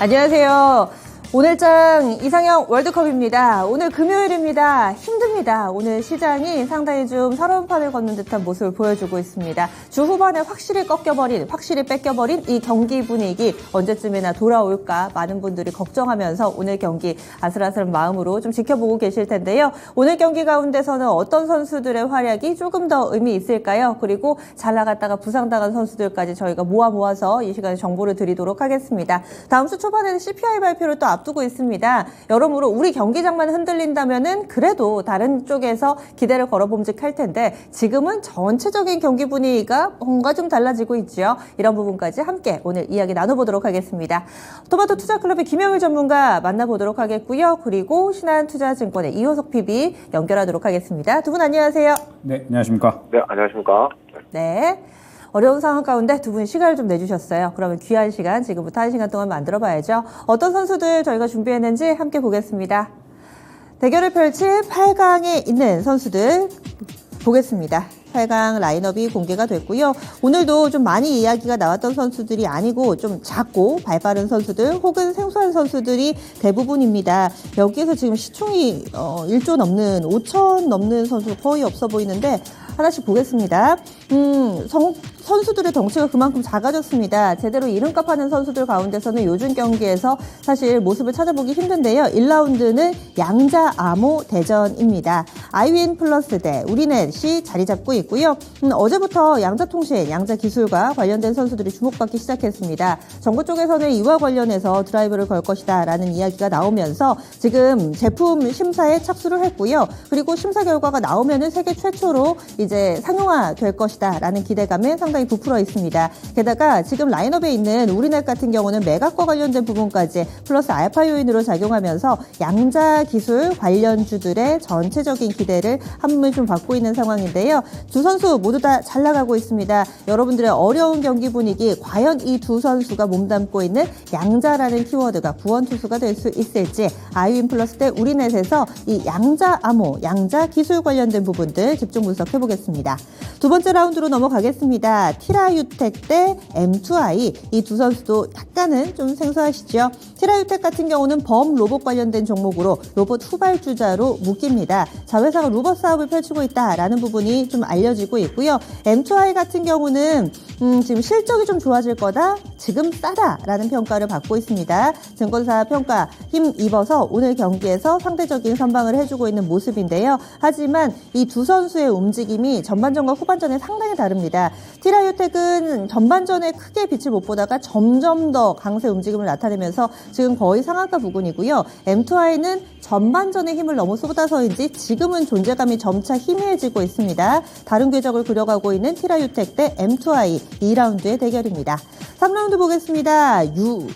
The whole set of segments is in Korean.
안녕하세요. 오늘장 이상형 월드컵입니다. 오늘 금요일입니다. 힘듭니다. 오늘 시장이 상당히 좀 서러운 판을 걷는 듯한 모습을 보여주고 있습니다. 주 후반에 확실히 뺏겨버린 이 경기 분위기 언제쯤이나 돌아올까 많은 분들이 걱정하면서 오늘 경기 아슬아슬한 마음으로 좀 지켜보고 계실 텐데요. 오늘 경기 가운데서는 어떤 선수들의 활약이 조금 더 의미 있을까요? 그리고 잘 나갔다가 부상당한 선수들까지 저희가 모아서 이 시간에 정보를 드리도록 하겠습니다. 다음 주 초반에는 CPI 발표를 또 앞두고 있습니다. 여러모로 우리 경기장만 흔들린다면은 그래도 다른 쪽에서 기대를 걸어봄직할 텐데 지금은 전체적인 경기 분위기가 뭔가 좀 달라지고 있죠. 이런 부분까지 함께 오늘 이야기 나눠보도록 하겠습니다. 토마토 투자클럽의 김영일 전문가 만나보도록 하겠고요. 그리고 신한투자증권의 이호석 PB 연결하도록 하겠습니다. 두 분 안녕하세요. 네, 안녕하십니까. 네, 안녕하십니까. 네. 어려운 상황 가운데 두 분이 시간을 좀 내주셨어요. 그러면 귀한 시간 지금부터 1시간 동안 만들어봐야죠. 어떤 선수들 저희가 준비했는지 함께 보겠습니다. 대결을 펼칠 8강에 있는 선수들 보겠습니다. 8강 라인업이 공개가 됐고요. 오늘도 좀 많이 이야기가 나왔던 선수들이 아니고 좀 작고 발빠른 선수들 혹은 생소한 선수들이 대부분입니다. 여기에서 지금 시총이 1조 넘는 5천 넘는 선수 거의 없어 보이는데 하나씩 보겠습니다. 선수들의 덩치가 그만큼 작아졌습니다. 제대로 이름값 하는 선수들 가운데서는 요즘 경기에서 사실 모습을 찾아보기 힘든데요. 1라운드는 양자 암호 대전입니다. 아이윈 플러스 대 우리넷이 자리 잡고 있고요. 어제부터 양자통신, 양자기술과 관련된 선수들이 주목받기 시작했습니다. 정부 쪽에서는 이와 관련해서 드라이브를 걸 것이다 라는 이야기가 나오면서 지금 제품 심사에 착수를 했고요. 그리고 심사 결과가 나오면은 세계 최초로 이제 상용화 될 것이다 라는 기대감에 상당히 부풀어 있습니다. 게다가 지금 라인업에 있는 우리넷 같은 경우는 매각과 관련된 부분까지 플러스 알파 요인으로 작용하면서 양자 기술 관련주들의 전체적인 기대를 한몸에 좀 받고 있는 상황인데요. 두 선수 모두 다 잘 나가고 있습니다. 여러분들의 어려운 경기 분위기 과연 이 두 선수가 몸담고 있는 양자라는 키워드가 구원투수가 될 수 있을지 아이윈 플러스 대 우리넷에서 이 양자 암호, 양자 기술 관련된 부분들 집중 분석해보겠습니다. 두 번째 라운드로 넘어가겠습니다. 티라유텍 대 M2i 이 두 선수도 약간은 좀 생소하시죠? 티라유텍 같은 경우는 범 로봇 관련된 종목으로 로봇 후발주자로 묶입니다. 자회사가 로봇 사업을 펼치고 있다라는 부분이 좀 알려지고 있고요. M2i 같은 경우는 지금 실적이 좀 좋아질 거다, 지금 싸다라는 평가를 받고 있습니다. 증권사 평가 힘입어서 오늘 경기에서 상대적인 선방을 해주고 있는 모습인데요. 하지만 이 두 선수의 움직임이 전반전과 후반전에 상당히 다릅니다. 티라유텍은 전반전에 크게 빛을 못 보다가 점점 더 강세 움직임을 나타내면서 지금 거의 상한가 부근이고요. M2i는 전반전의 힘을 너무 쏟아서인지 지금은 존재감이 점차 희미해지고 있습니다. 다른 궤적을 그려가고 있는 티라유텍 대 M2i 2라운드의 대결입니다. 3라운드 보겠습니다.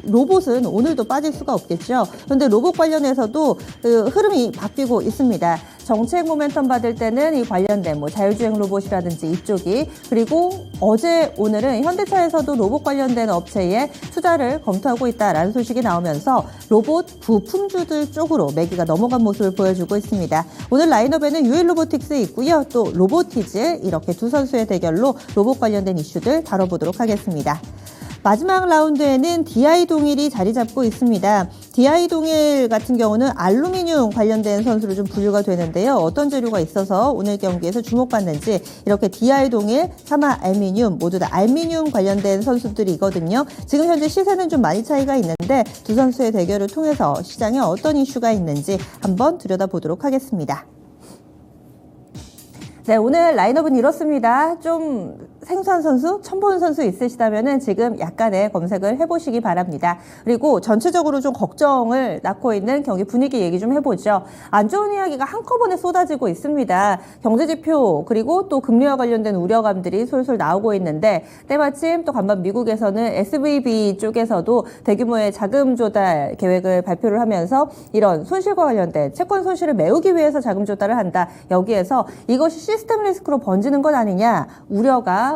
로봇은 오늘도 빠질 수가 없겠죠. 그런데 로봇 관련해서도 흐름이 바뀌고 있습니다. 정책 모멘텀 받을 때는 이 관련된 자율주행 로봇이라든지 이쪽이, 그리고 어제 오늘은 현대차에서도 로봇 관련된 업체에 투자를 검토하고 있다라는 소식이 나오면서 로봇 부품주들 쪽으로 매기가 넘어간 모습을 보여주고 있습니다. 오늘 라인업에는 유일로보틱스 있고요. 또 로보티즈, 이렇게 두 선수의 대결로 로봇 관련된 이슈들 다뤄보도록 하겠습니다. 마지막 라운드에는 DI동일이 자리 잡고 있습니다. DI동일 같은 경우는 알루미늄 관련된 선수로 좀 분류가 되는데요. 어떤 재료가 있어서 오늘 경기에서 주목받는지, 이렇게 DI동일, 사마알미늄 모두 다 알미늄 관련된 선수들이거든요. 지금 현재 시세는 좀 많이 차이가 있는데 두 선수의 대결을 통해서 시장에 어떤 이슈가 있는지 한번 들여다보도록 하겠습니다. 네, 오늘 라인업은 이렇습니다. 좀 생소한 선수, 처음 보는 선수 있으시다면 지금 약간의 검색을 해보시기 바랍니다. 그리고 전체적으로 좀 걱정을 낳고 있는 경기 분위기 얘기 좀 해보죠. 안 좋은 이야기가 한꺼번에 쏟아지고 있습니다. 경제지표 그리고 또 금리와 관련된 우려감들이 솔솔 나오고 있는데, 때마침 또 간밤 미국에서는 SVB 쪽에서도 대규모의 자금 조달 계획을 발표를 하면서 이런 손실과 관련된 채권 손실을 메우기 위해서 자금 조달을 한다. 여기에서 이것이 시스템 리스크로 번지는 것 아니냐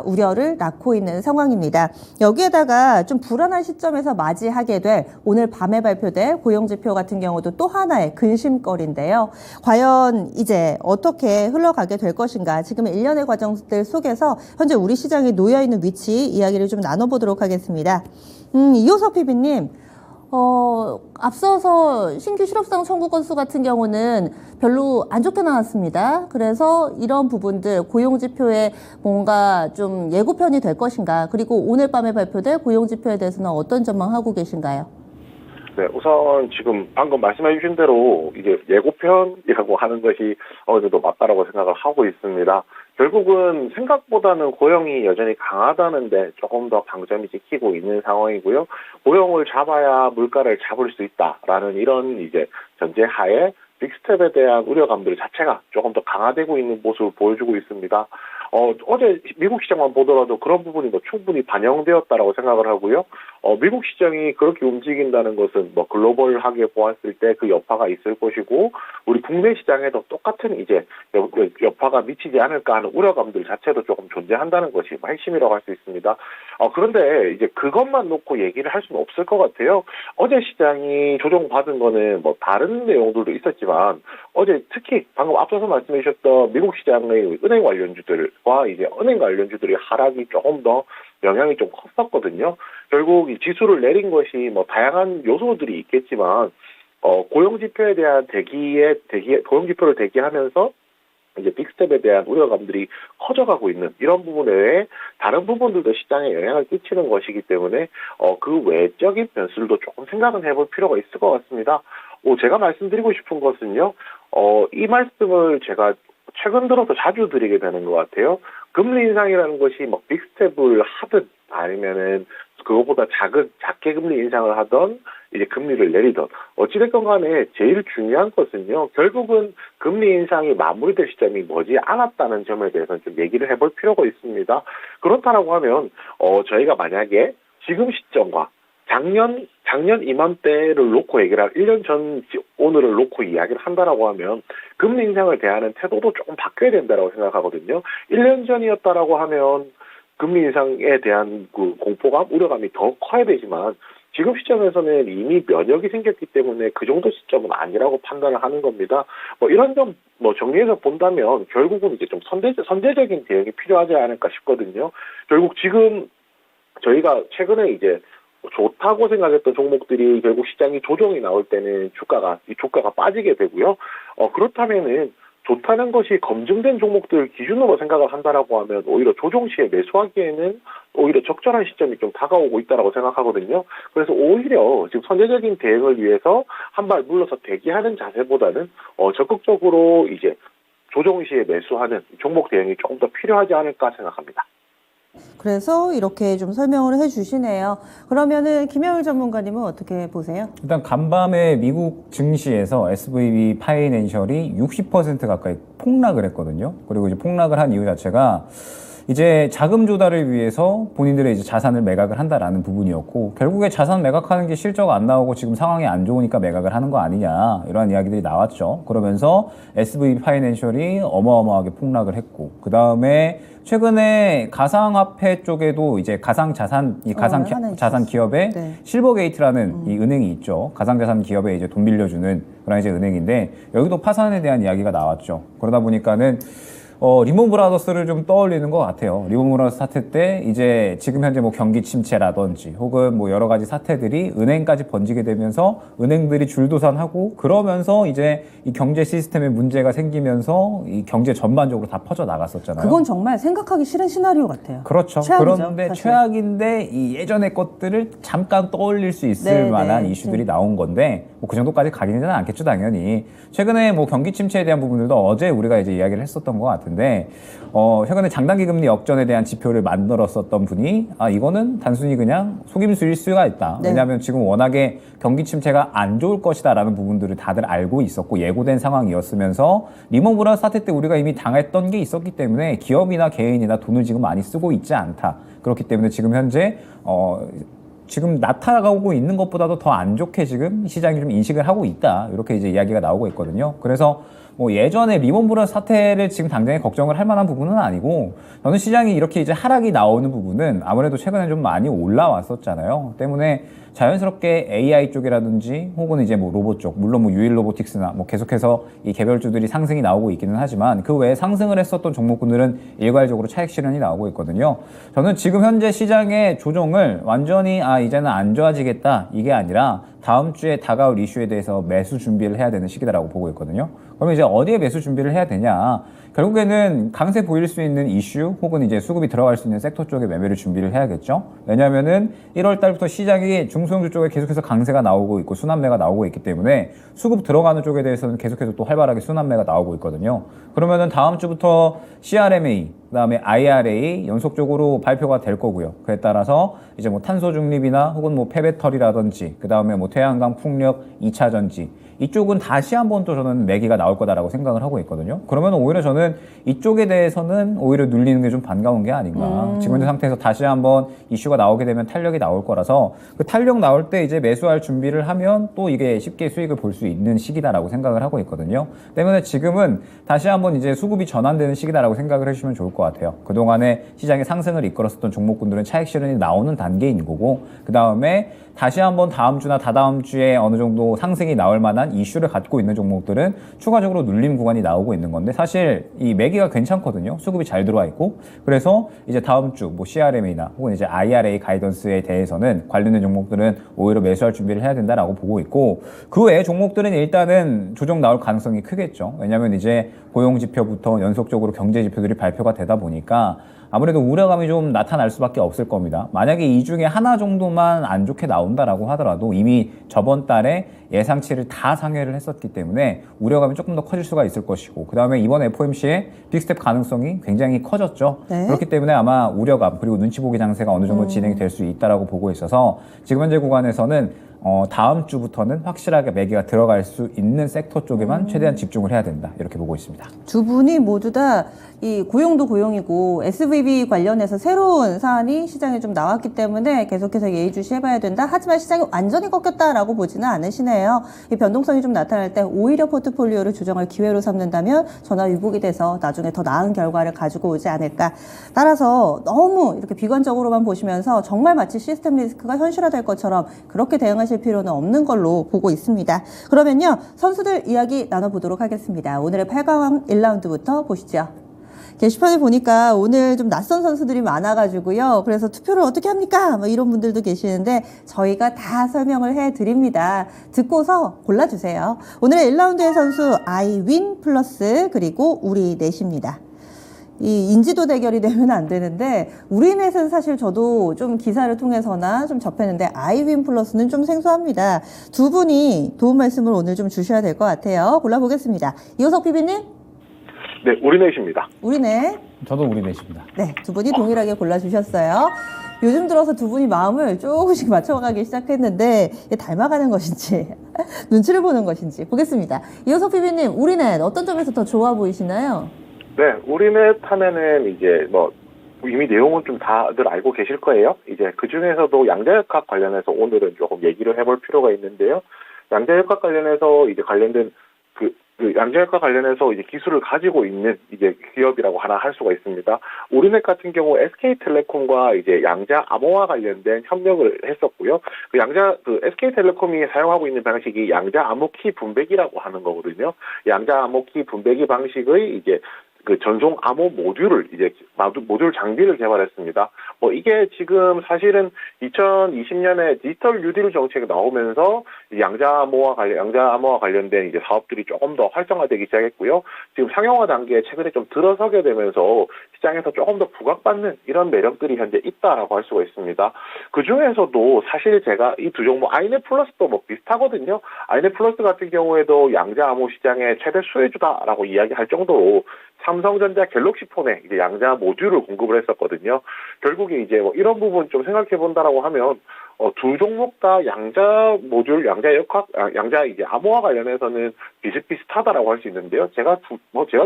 우려를 낳고 있는 상황입니다. 여기에다가 좀 불안한 시점에서 맞이하게 될 오늘 밤에 발표될 고용지표 같은 경우도 또 하나의 근심거리인데요. 과연 이제 어떻게 흘러가게 될 것인가, 지금 일련의 과정들 속에서 현재 우리 시장에 놓여있는 위치 이야기를 좀 나눠보도록 하겠습니다. 이호석 PB님, 앞서서 신규 실업상 청구 건수 같은 경우는 별로 안 좋게 나왔습니다. 그래서 이런 부분들 고용지표에 뭔가 좀 예고편이 될 것인가, 그리고 오늘 밤에 발표될 고용지표에 대해서는 어떤 전망하고 계신가요? 네, 우선 지금 방금 말씀해 주신 대로 이제 예고편이라고 하는 것이 어느 정도 맞다라고 생각을 하고 있습니다. 결국은 생각보다는 고용이 여전히 강하다는데 조금 더 방점이 찍히고 있는 상황이고요. 고용을 잡아야 물가를 잡을 수 있다라는 이런 이제 전제하에 빅스텝에 대한 우려감들 자체가 조금 더 강화되고 있는 모습을 보여주고 있습니다. 어제 미국 시장만 보더라도 그런 부분이 뭐 충분히 반영되었다라고 생각을 하고요. 미국 시장이 그렇게 움직인다는 것은 뭐 글로벌하게 보았을 때 그 여파가 있을 것이고, 우리 국내 시장에도 똑같은 이제 여파가 미치지 않을까 하는 우려감들 자체도 조금 존재한다는 것이 핵심이라고 할 수 있습니다. 그런데 이제 그것만 놓고 얘기를 할 수는 없을 것 같아요. 어제 시장이 조정받은 거는 뭐 다른 내용들도 있었지만, 어제 특히 방금 앞서서 말씀해 주셨던 미국 시장의 은행 관련주들과 이제 은행 관련주들의 하락이 조금 더 영향이 좀 컸었거든요. 결국 이 지수를 내린 것이 뭐 다양한 요소들이 있겠지만, 고용지표에 대한 고용지표를 대기하면서 이제 빅스텝에 대한 우려감들이 커져가고 있는 이런 부분 외에 다른 부분들도 시장에 영향을 끼치는 것이기 때문에 그 외적인 변수들도 조금 생각은 해볼 필요가 있을 것 같습니다. 제가 말씀드리고 싶은 것은요, 이 말씀을 제가 최근 들어서 자주 드리게 되는 것 같아요. 금리 인상이라는 것이 뭐 빅스텝을 하든 아니면은 그거보다 작게 금리 인상을 하던 이제 금리를 내리던 어찌됐건 간에 제일 중요한 것은요, 결국은 금리 인상이 마무리될 시점이 머지 않았다는 점에 대해서는 좀 얘기를 해볼 필요가 있습니다. 그렇다라고 하면 저희가 만약에 지금 시점과 작년 이맘때를 놓고 얘기를 1년 전 오늘을 놓고 이야기를 한다라고 하면 금리 인상을 대하는 태도도 조금 바뀌어야 된다라고 생각하거든요. 1년 전이었다라고 하면 금리 인상에 대한 그 공포감, 우려감이 더 커야 되지만 지금 시점에서는 이미 면역이 생겼기 때문에 그 정도 시점은 아니라고 판단을 하는 겁니다. 이런 점 정리해서 본다면 결국은 이제 좀 선제적인 대응이 필요하지 않을까 싶거든요. 결국 지금 저희가 최근에 이제 좋다고 생각했던 종목들이 결국 시장이 조정이 나올 때는 주가가 빠지게 되고요. 그렇다면은 좋다는 것이 검증된 종목들 기준으로 생각을 한다라고 하면 오히려 조정 시에 매수하기에는 오히려 적절한 시점이 좀 다가오고 있다라고 생각하거든요. 그래서 오히려 지금 선제적인 대응을 위해서 한 발 물러서 대기하는 자세보다는 적극적으로 이제 조정 시에 매수하는 종목 대응이 조금 더 필요하지 않을까 생각합니다. 그래서 이렇게 좀 설명을 해주시네요. 그러면은 김영일 전문가님은 어떻게 보세요? 일단 간밤에 미국 증시에서 SVB 파이낸셜이 60% 가까이 폭락을 했거든요. 그리고 이제 폭락을 한 이유 자체가 이제 자금 조달을 위해서 본인들의 이제 자산을 매각을 한다라는 부분이었고, 결국에 자산 매각하는 게 실적 안 나오고 지금 상황이 안 좋으니까 매각을 하는 거 아니냐, 이러한 이야기들이 나왔죠. 그러면서 SVB 파이낸셜이 어마어마하게 폭락을 했고, 그 다음에 최근에 가상화폐 쪽에도 이제 가상자산 기업에 네. 실버게이트라는 이 은행이 있죠. 가상자산 기업에 이제 돈 빌려주는 그런 이제 은행인데, 여기도 파산에 대한 이야기가 나왔죠. 그러다 보니까는 리먼 브라더스를 좀 떠올리는 것 같아요. 리먼 브라더스 사태 때 이제 지금 현재 뭐 경기 침체라든지 혹은 뭐 여러 가지 사태들이 은행까지 번지게 되면서 은행들이 줄도산하고, 그러면서 이제 이 경제 시스템에 문제가 생기면서 이 경제 전반적으로 다 퍼져 나갔었잖아요. 그건 정말 생각하기 싫은 시나리오 같아요. 그렇죠. 최악이죠, 그런데 사실. 최악인데 이 예전의 것들을 잠깐 떠올릴 수 있을 만한 이슈들이 나온 건데, 뭐 그 정도까지 가기는 않겠죠, 당연히. 최근에 뭐 경기 침체에 대한 부분들도 어제 우리가 이제 이야기를 했었던 것 같은데, 최근에 장단기 금리 역전에 대한 지표를 만들었었던 분이 이거는 단순히 그냥 속임수일 수가 있다. 네. 왜냐하면 지금 워낙에 경기 침체가 안 좋을 것이다라는 부분들을 다들 알고 있었고 예고된 상황이었으면서, 리먼 브라더스 사태 때 우리가 이미 당했던 게 있었기 때문에 기업이나 개인이나 돈을 지금 많이 쓰고 있지 않다. 그렇기 때문에 지금 현재 지금 나타나고 있는 것보다도 더 안 좋게 지금 시장이 좀 인식을 하고 있다. 이렇게 이제 이야기가 나오고 있거든요. 그래서 뭐 예전에 리먼 브라더스 사태를 지금 당장에 걱정을 할 만한 부분은 아니고 저는 시장이 이렇게 이제 하락이 나오는 부분은 아무래도 최근에 좀 많이 올라왔었잖아요. 때문에 자연스럽게 AI 쪽이라든지 혹은 이제 뭐 로봇 쪽, 물론 뭐 유일 로보틱스나 뭐 계속해서 이 개별주들이 상승이 나오고 있기는 하지만 그 외에 상승을 했었던 종목군들은 일괄적으로 차익 실현이 나오고 있거든요. 저는 지금 현재 시장의 조정을 완전히 이제는 안 좋아지겠다 이게 아니라 다음 주에 다가올 이슈에 대해서 매수 준비를 해야 되는 시기다라고 보고 있거든요. 그러면 이제 어디에 매수 준비를 해야 되냐? 결국에는 강세 보일 수 있는 이슈 혹은 이제 수급이 들어갈 수 있는 섹터 쪽에 매매를 준비를 해야겠죠. 왜냐하면은 1월 달부터 시장이 중소형주 쪽에 계속해서 강세가 나오고 있고 순환매가 나오고 있기 때문에 수급 들어가는 쪽에 대해서는 계속해서 또 활발하게 순환매가 나오고 있거든요. 그러면은 다음 주부터 CRMA 그다음에 IRA 연속적으로 발표가 될 거고요. 그에 따라서 이제 뭐 탄소 중립이나 혹은 뭐 폐배터리라든지 그다음에 뭐 태양광 풍력 2차 전지 이쪽은 다시 한번 또 저는 매기가 나올 거다라고 생각을 하고 있거든요. 그러면 오히려 저는 이쪽에 대해서는 오히려 눌리는 게 좀 반가운 게 아닌가. 지금 현재 상태에서 다시 한번 이슈가 나오게 되면 탄력이 나올 거라서 그 탄력 나올 때 이제 매수할 준비를 하면 또 이게 쉽게 수익을 볼 수 있는 시기다라고 생각을 하고 있거든요. 때문에 지금은 다시 한번 이제 수급이 전환되는 시기다라고 생각을 해주시면 좋을 것 같아요. 그동안에 시장의 상승을 이끌었었던 종목군들은 차익 실현이 나오는 단계인 거고 그 다음에 다시 한번 다음 주나 다다음 주에 어느 정도 상승이 나올 만한 이슈를 갖고 있는 종목들은 추가적으로 눌림 구간이 나오고 있는 건데 사실 이 매기가 괜찮거든요. 수급이 잘 들어와 있고 그래서 이제 다음 주 뭐 CRM이나 혹은 이제 IRA 가이던스에 대해서는 관련된 종목들은 오히려 매수할 준비를 해야 된다라고 보고 있고 그 외의 종목들은 일단은 조정 나올 가능성이 크겠죠. 왜냐하면 이제 고용 지표부터 연속적으로 경제 지표들이 발표가 되다 보니까 아무래도 우려감이 좀 나타날 수밖에 없을 겁니다. 만약에 이 중에 하나 정도만 안 좋게 나온다라고 하더라도 이미 저번 달에 예상치를 다 상회를 했었기 때문에 우려감이 조금 더 커질 수가 있을 것이고 그 다음에 이번 FOMC의 빅스텝 가능성이 굉장히 커졌죠. 네. 그렇기 때문에 아마 우려감 그리고 눈치 보기 장세가 어느 정도 진행이 될 수 있다라고 보고 있어서 지금 현재 구간에서는 다음 주부터는 확실하게 매기가 들어갈 수 있는 섹터 쪽에만 최대한 집중을 해야 된다 이렇게 보고 있습니다. 두 분이 모두 다 이 고용도 고용이고 SVB 관련해서 새로운 사안이 시장에 좀 나왔기 때문에 계속해서 예의주시해봐야 된다. 하지만 시장이 완전히 꺾였다라고 보지는 않으시네요. 이 변동성이 좀 나타날 때 오히려 포트폴리오를 조정할 기회로 삼는다면 전화위복이 돼서 나중에 더 나은 결과를 가지고 오지 않을까. 따라서 너무 이렇게 비관적으로만 보시면서 정말 마치 시스템 리스크가 현실화될 것처럼 그렇게 대응하실 필요는 없는 걸로 보고 있습니다. 그러면요, 선수들 이야기 나눠보도록 하겠습니다. 오늘의 8강 1라운드부터 보시죠. 게시판에 보니까 오늘 좀 낯선 선수들이 많아가지고요. 그래서 투표를 어떻게 합니까? 뭐 이런 분들도 계시는데 저희가 다 설명을 해드립니다. 듣고서 골라주세요. 오늘의 1라운드의 선수 아이윈 플러스 그리고 우리 넷입니다. 이 인지도 대결이 되면 안 되는데 우리넷은 사실 저도 좀 기사를 통해서나 좀 접했는데 아이윈 플러스는 좀 생소합니다. 두 분이 도움 말씀을 오늘 좀 주셔야 될 것 같아요. 골라보겠습니다. 이호석 PB님. 네, 우리넷입니다. 우리넷. 저도 우리 넷입니다. 네, 두 분이 동일하게 골라주셨어요. 요즘 들어서 두 분이 마음을 조금씩 맞춰가기 시작했는데 닮아가는 것인지 눈치를 보는 것인지 보겠습니다. 이호석 PB님, 우리넷 어떤 점에서 더 좋아 보이시나요? 네, 우리넷 하면은 이제 뭐 이미 내용은 좀 다들 알고 계실 거예요. 이제 그 중에서도 양자역학 관련해서 오늘은 조금 얘기를 해볼 필요가 있는데요. 양자역학 관련해서 이제 관련된 그 양자역학 관련해서 이제 기술을 가지고 있는 이제 기업이라고 하나 할 수가 있습니다. 우리넷 같은 경우 SK텔레콤과 이제 양자 암호화 관련된 협력을 했었고요. 그 SK텔레콤이 사용하고 있는 방식이 양자 암호키 분배기라고 하는 거거든요. 양자 암호키 분배기 방식의 이제 그 전송 암호 모듈을 이제 모듈 장비를 개발했습니다. 이게 지금 사실은 2020년에 디지털 뉴딜 정책이 나오면서 양자 암호화 관련된 이제 사업들이 조금 더 활성화되기 시작했고요. 지금 상용화 단계에 최근에 좀 들어서게 되면서 시장에서 조금 더 부각받는 이런 매력들이 현재 있다라고 할 수가 있습니다. 그 중에서도 사실 제가 이 두 종목 아이넷 플러스도 뭐 비슷하거든요. 아이넷 플러스 같은 경우에도 양자 암호 시장의 최대 수혜주다라고 이야기할 정도로 삼성전자 갤럭시 폰에 이제 양자 모듈을 공급을 했었거든요. 결국에 이제 뭐 이런 부분 좀 생각해 본다라고 하면 두 종목 다 양자 모듈, 양자 역학, 양자 이제 암호화 관련해서는 비슷비슷하다라고 할 수 있는데요. 제가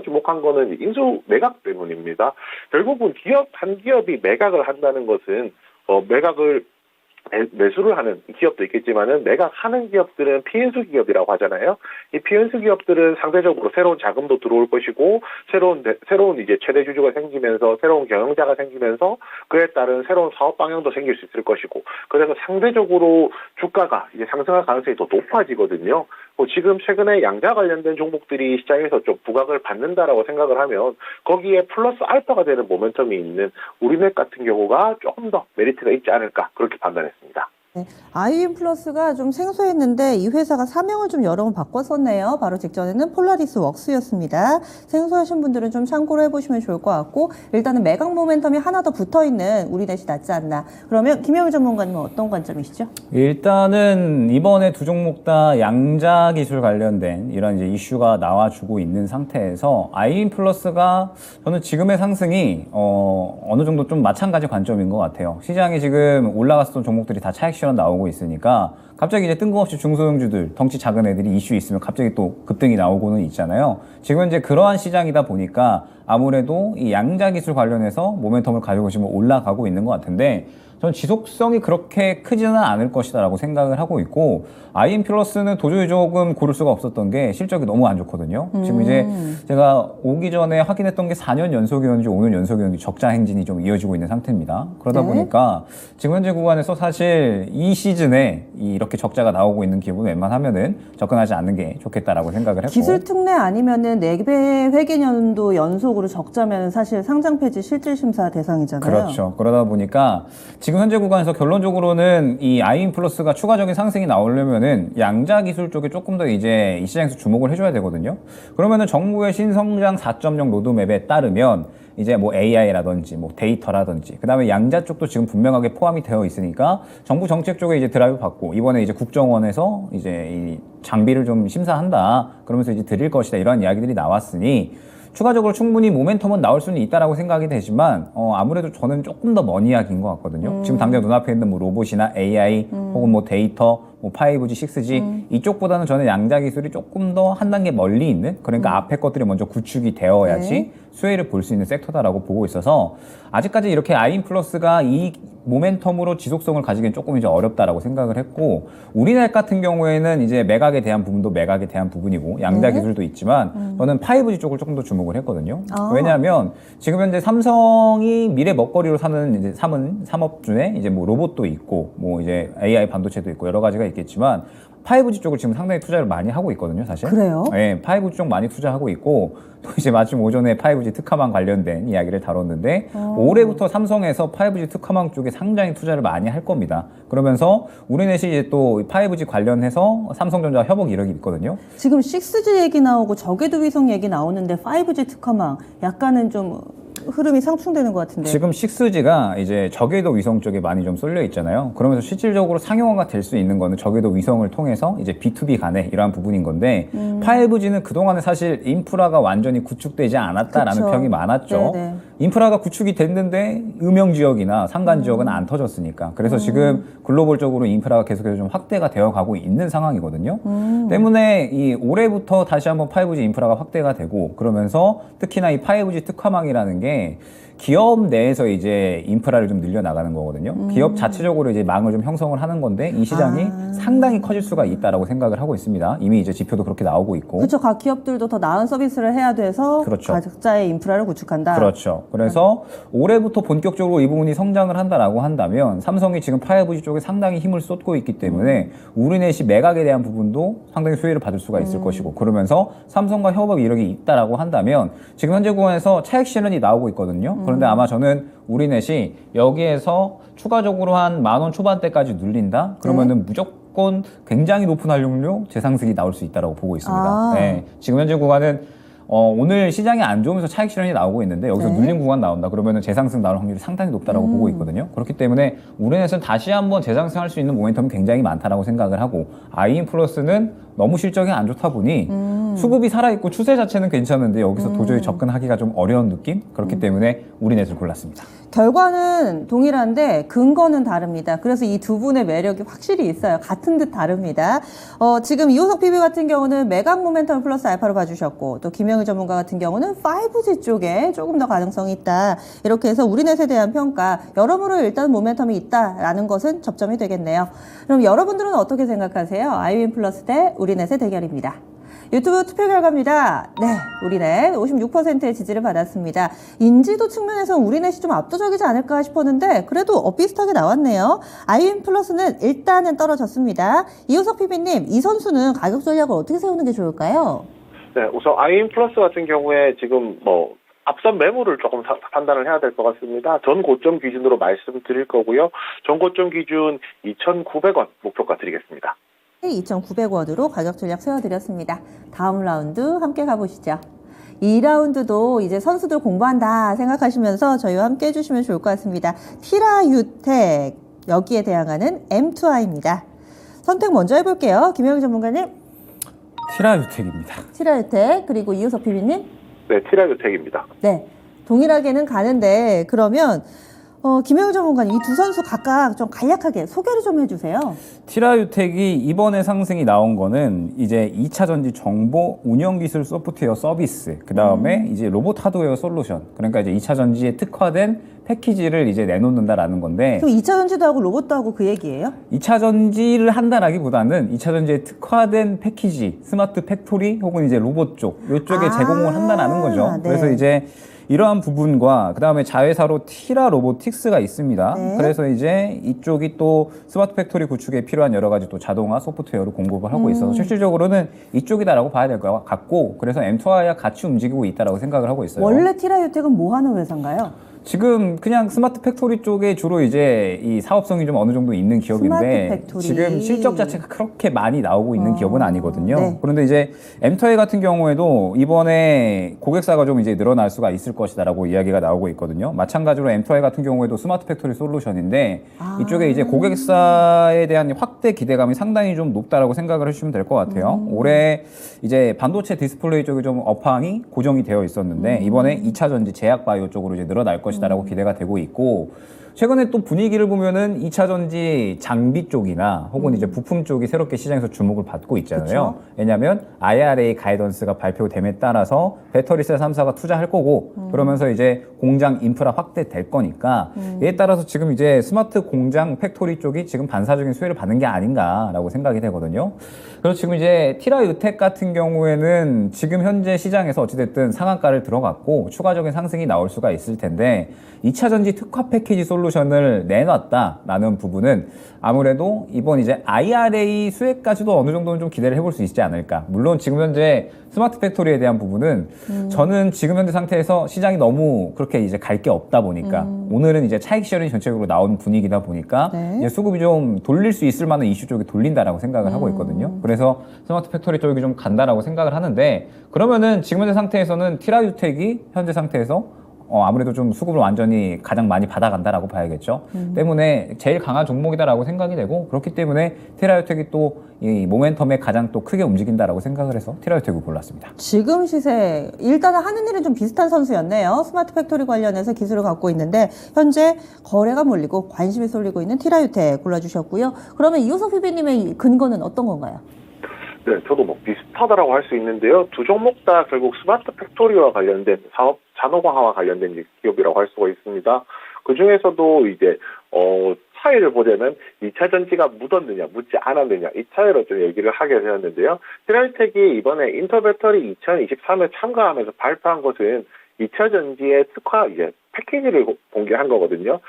주목한 거는 인수 매각 때문입니다. 결국은 한 기업이 매각을 한다는 것은 매각을 매수를 하는 기업도 있겠지만은 매각하는 기업들은 피해수 기업이라고 하잖아요. 이 피해수 기업들은 상대적으로 새로운 자금도 들어올 것이고 새로운 이제 최대 주주가 생기면서 새로운 경영자가 생기면서 그에 따른 새로운 사업 방향도 생길 수 있을 것이고 그래서 상대적으로 주가가 이제 상승할 가능성이 더 높아지거든요. 지금 최근에 양자 관련된 종목들이 시장에서 좀 부각을 받는다라고 생각을 하면 거기에 플러스 알파가 되는 모멘텀이 있는 우리넷 같은 경우가 조금 더 메리트가 있지 않을까 그렇게 판단했습니다. 네, 아이윈 플러스가 좀 생소했는데 이 회사가 사명을 좀 여러 번 바꿨었네요. 바로 직전에는 폴라리스 웍스였습니다. 생소하신 분들은 좀 참고로 해보시면 좋을 것 같고 일단은 매각 모멘텀이 하나 더 붙어있는 우리넷이 낫지 않나. 그러면 김영일 전문가님은 어떤 관점이시죠? 일단은 이번에 두 종목 다 양자 기술 관련된 이런 이제 이슈가 나와주고 있는 상태에서 아이윈 플러스가 저는 지금의 상승이 어느 정도 좀 마찬가지 관점인 것 같아요. 시장이 지금 올라갔었던 종목들이 다 차익 실현 나오고 있으니까 갑자기 이제 뜬금없이 중소형주들 덩치 작은 애들이 이슈 있으면 갑자기 또 급등이 나오고는 있잖아요. 지금 이제 그러한 시장이다 보니까 아무래도 이 양자 기술 관련해서 모멘텀을 가지고 지금 올라가고 있는 것 같은데 저는 지속성이 그렇게 크지는 않을 것이다라고 생각을 하고 있고 아이윈 플러스는 도저히 조금 고를 수가 없었던 게 실적이 너무 안 좋거든요. 지금 이제 제가 오기 전에 확인했던 게 4년 연속이었는지 5년 연속이었는지 적자 행진이 좀 이어지고 있는 상태입니다. 그러다 보니까 지금 현재 구간에서 사실 이 시즌에 이렇게 적자가 나오고 있는 기업은 웬만하면은 접근하지 않는 게 좋겠다라고 생각을 했고 기술 특례 아니면은 4배 회계연도 연속으로 적자면 사실 상장 폐지 실질 심사 대상이잖아요. 그렇죠. 그러다 보니까 지금 현재 구간에서 결론적으로는 이 아이윈 플러스가 추가적인 상승이 나오려면은 양자 기술 쪽에 조금 더 이제 이 시장에서 주목을 해줘야 되거든요. 그러면은 정부의 신성장 4.0 로드맵에 따르면 이제 뭐 AI라든지 뭐 데이터라든지 그다음에 양자 쪽도 지금 분명하게 포함이 되어 있으니까 정부 정책 쪽에 이제 드라이브 받고 이번에 이제 국정원에서 이제 이 장비를 좀 심사한다 그러면서 이제 드릴 것이다 이런 이야기들이 나왔으니 추가적으로 충분히 모멘텀은 나올 수는 있다라고 생각이 되지만 아무래도 저는 조금 더 먼 이야기인 것 같거든요. 지금 당장 눈앞에 있는 뭐 로봇이나 AI 혹은 뭐 데이터, 뭐 5G, 6G 이쪽보다는 저는 양자 기술이 조금 더 한 단계 멀리 있는 그러니까 앞에 것들이 먼저 구축이 되어야지 수혜를 볼 수 있는 섹터다라고 보고 있어서 아직까지 이렇게 아이윈 플러스가 이 모멘텀으로 지속성을 가지기엔 조금 이제 어렵다라고 생각을 했고 우리넷 같은 경우에는 이제 매각에 대한 부분도 매각에 대한 부분이고 양자 기술도 있지만 저는 5G 쪽을 조금 더 주목을 했거든요. 왜냐하면 지금 현재 삼성이 미래 먹거리로 삼은 산업 중에 이제 뭐 로봇도 있고 뭐 이제 AI 반도체도 있고 여러 가지가 있겠지만 5G 쪽을 지금 상당히 투자를 많이 하고 있거든요, 사실. 그래요? 네, 5G 쪽 많이 투자하고 있고 또 이제 마침 오전에 5G 특화망 관련된 이야기를 다뤘는데 올해부터 삼성에서 5G 특화망 쪽에 상당히 투자를 많이 할 겁니다. 그러면서 우리넷이 이제 또 5G 관련해서 삼성전자 협업 이력이 있거든요. 지금 6G 얘기 나오고 저궤도 위성 얘기 나오는데 5G 특화망 약간은 좀 흐름이 상충되는 것 같은데. 지금 6G가 이제 저궤도 위성 쪽에 많이 좀 쏠려 있잖아요. 그러면서 실질적으로 상용화가 될 수 있는 거는 저궤도 위성을 통해서 이제 B2B 간의 이러한 부분인 건데 5G는 그동안에 사실 인프라가 완전히 구축되지 않았다라는 그쵸. 평이 많았죠. 네네. 인프라가 구축이 됐는데 음영 지역이나 산간 지역은 안 터졌으니까. 그래서 지금 글로벌적으로 인프라가 계속해서 좀 확대가 되어 가고 있는 상황이거든요. 때문에 이 올해부터 다시 한번 5G 인프라가 확대가 되고 그러면서 특히나 이 5G 특화망이라는 게 기업 내에서 이제 인프라를 좀 늘려나가는 거거든요. 기업 자체적으로 이제 망을 좀 형성을 하는 건데 이 시장이 상당히 커질 수가 있다라고 생각을 하고 있습니다. 이미 이제 지표도 그렇게 나오고 있고. 그렇죠. 각 기업들도 더 나은 서비스를 해야 돼서 그렇죠. 각자의 인프라를 구축한다. 그렇죠. 그래서 올해부터 본격적으로 이 부분이 성장을 한다라고 한다면 삼성이 지금 5G 쪽에 상당히 힘을 쏟고 있기 때문에 우리넷이 매각에 대한 부분도 상당히 수혜를 받을 수가 있을 것이고 그러면서 삼성과 협업 이력이 있다라고 한다면 지금 현재 구간에서 차익 실현이 나오고 있거든요. 그런데 아마 저는 우리넷이 여기에서 추가적으로 한 10,000원 초반대까지 눌린다? 그러면은 무조건 굉장히 높은 활용료 재상승이 나올 수 있다고 보고 있습니다. 네. 지금 현재 구간은 오늘 시장이 안 좋으면서 차익 실현이 나오고 있는데 여기서 눌린 구간 나온다 그러면 재상승 나올 확률이 상당히 높다라고 보고 있거든요. 그렇기 때문에 우리넷은 다시 한번 재상승할 수 있는 모멘텀이 굉장히 많다라고 생각을 하고 아이윈 플러스는 너무 실적이 안 좋다 보니 수급이 살아있고 추세 자체는 괜찮은데 여기서 도저히 접근하기가 좀 어려운 느낌? 그렇기 때문에 우리넷을 골랐습니다. 결과는 동일한데 근거는 다릅니다. 그래서 이 두 분의 매력이 확실히 있어요. 같은 듯 다릅니다. 지금 이호석 PB 같은 경우는 매각 모멘텀 플러스 알파로 봐주셨고 또 김영일 전문가 같은 경우는 5G 쪽에 조금 더 가능성이 있다. 이렇게 해서 우리넷에 대한 평가 여러모로 일단 모멘텀이 있다라는 것은 접점이 되겠네요. 그럼 여러분들은 어떻게 생각하세요? 아이윈 플러스 대 우리넷의 대결입니다. 유튜브 투표 결과입니다. 네, 우리넷 56%의 지지를 받았습니다. 인지도 측면에서는 우리넷이 좀 압도적이지 않을까 싶었는데 그래도 비슷하게 나왔네요. 아이윈 플러스는 일단은 떨어졌습니다. 이호석 PB님, 이 선수는 가격 전략을 어떻게 세우는 게 좋을까요? 네, 우선 아이윈 플러스 같은 경우에 지금 앞선 매물을 조금 판단을 해야 될 것 같습니다. 전 고점 기준으로 말씀드릴 거고요. 전 고점 기준 2,900원 목표가 드리겠습니다. 2,900원으로 가격 전략 세워드렸습니다. 다음 라운드 함께 가보시죠. 2라운드도 이제 선수들 공부한다 생각하시면서 저희와 함께 해주시면 좋을 것 같습니다. 티라유텍, 여기에 대항하는 M2I입니다. 선택 먼저 해볼게요. 김영희 전문가님. 티라유텍입니다. 티라유텍, 그리고 이호석 PB님. 네, 티라유텍입니다. 네, 동일하게는 가는데 그러면 김영희 전문가님, 이 두 선수 각각 좀 간략하게 소개를 좀 해주세요. 티라유텍이 이번에 상승이 나온 거는 이제 2차 전지 정보 운영 기술 소프트웨어 서비스, 그 다음에 이제 로봇 하드웨어 솔루션, 그러니까 이제 2차 전지에 특화된 패키지를 이제 내놓는다라는 건데. 그럼 2차 전지도 하고 로봇도 하고 그 얘기예요? 2차 전지를 한다라기보다는 2차 전지에 특화된 패키지, 스마트 팩토리 혹은 이제 로봇 쪽, 요쪽에 제공을 한다라는 거죠. 네. 그래서 이제 이러한 부분과 그 다음에 자회사로 티라 로보틱스가 있습니다. 네. 그래서 이제 이쪽이 또 스마트 팩토리 구축에 필요한 여러 가지 또 자동화 소프트웨어를 공급을 하고 있어서 실질적으로는 이쪽이다라고 봐야 될 것 같고, 그래서 M2I와 같이 움직이고 있다라고 생각을 하고 있어요. 원래 티라유텍은 뭐 하는 회사인가요? 지금 그냥 스마트 팩토리 쪽에 주로 이제 이 사업성이 좀 어느 정도 있는 기업인데 스마트 팩토리. 지금 실적 자체가 그렇게 많이 나오고 있는 기업은 아니거든요. 네. 그런데 이제 M2I 같은 경우에도 이번에 고객사가 좀 이제 늘어날 수가 있을 것이다라고 이야기가 나오고 있거든요. 마찬가지로 M2I 같은 경우에도 스마트 팩토리 솔루션인데 이쪽에 이제 고객사에 대한 확대 기대감이 상당히 좀 높다라고 생각을 해주시면 될 것 같아요. 올해 이제 반도체 디스플레이 쪽에 좀 업황이 고정이 되어 있었는데 이번에 2차 전지 제약 바이오 쪽으로 이제 늘어날 것이다라고 기대가 되고 있고, 최근에 또 분위기를 보면은 2차 전지 장비 쪽이나 혹은 이제 부품 쪽이 새롭게 시장에서 주목을 받고 있잖아요. 그쵸? 왜냐하면 IRA 가이던스가 발표됨에 따라서 배터리셀 3사가 투자할 거고 그러면서 이제 공장 인프라 확대될 거니까 이에 따라서 지금 이제 스마트 공장 팩토리 쪽이 지금 반사적인 수혜를 받는 게 아닌가라고 생각이 되거든요. 그래서 지금 이제 티라유텍 같은 경우에는 지금 현재 시장에서 어찌됐든 상한가를 들어갔고 추가적인 상승이 나올 수가 있을 텐데 2차 전지 특화 패키지 솔루션을 내놨다라는 부분은 아무래도 이번 이제 IRA 수혜까지도 어느 정도는 좀 기대를 해볼 수 있지 않을까. 물론 지금 현재 스마트 팩토리에 대한 부분은 저는 지금 현재 상태에서 시장이 너무 그렇게 이제 갈 게 없다 보니까 오늘은 이제 차익 시어링 전체적으로 나온 분위기다 보니까 네. 이제 수급이 좀 돌릴 수 있을 만한 이슈 쪽에 돌린다라고 생각을 하고 있거든요. 그래서 스마트 팩토리 쪽이 좀 간다라고 생각을 하는데, 그러면은 지금 현재 상태에서는 티라유텍이 현재 상태에서 아무래도 좀 수급을 완전히 가장 많이 받아간다라고 봐야겠죠. 때문에 제일 강한 종목이다라고 생각이 되고, 그렇기 때문에 티라유텍이 또 이 모멘텀에 가장 또 크게 움직인다라고 생각을 해서 티라유텍을 골랐습니다. 지금 시세 일단은 하는 일은 좀 비슷한 선수였네요. 스마트 팩토리 관련해서 기술을 갖고 있는데 현재 거래가 몰리고 관심이 쏠리고 있는 티라유텍 골라주셨고요. 그러면 이호석 PB님의 근거는 어떤 건가요? 네, 저도 비슷하다라고 할 수 있는데요. 두 종목 다 결국 스마트 팩토리와 관련된 사업, 산업화와 관련된 기업이라고 할 수가 있습니다. 그 중에서도 이제, 차이를 보자면 2차 전지가 묻었느냐, 묻지 않았느냐, 이 차이로 좀 얘기를 하게 되었는데요. 티라유텍이 이번에 인터 배터리 2023에 참가하면서 발표한 것은 2차 전지의 특화, 이제 패키지를 공개한 거거든요.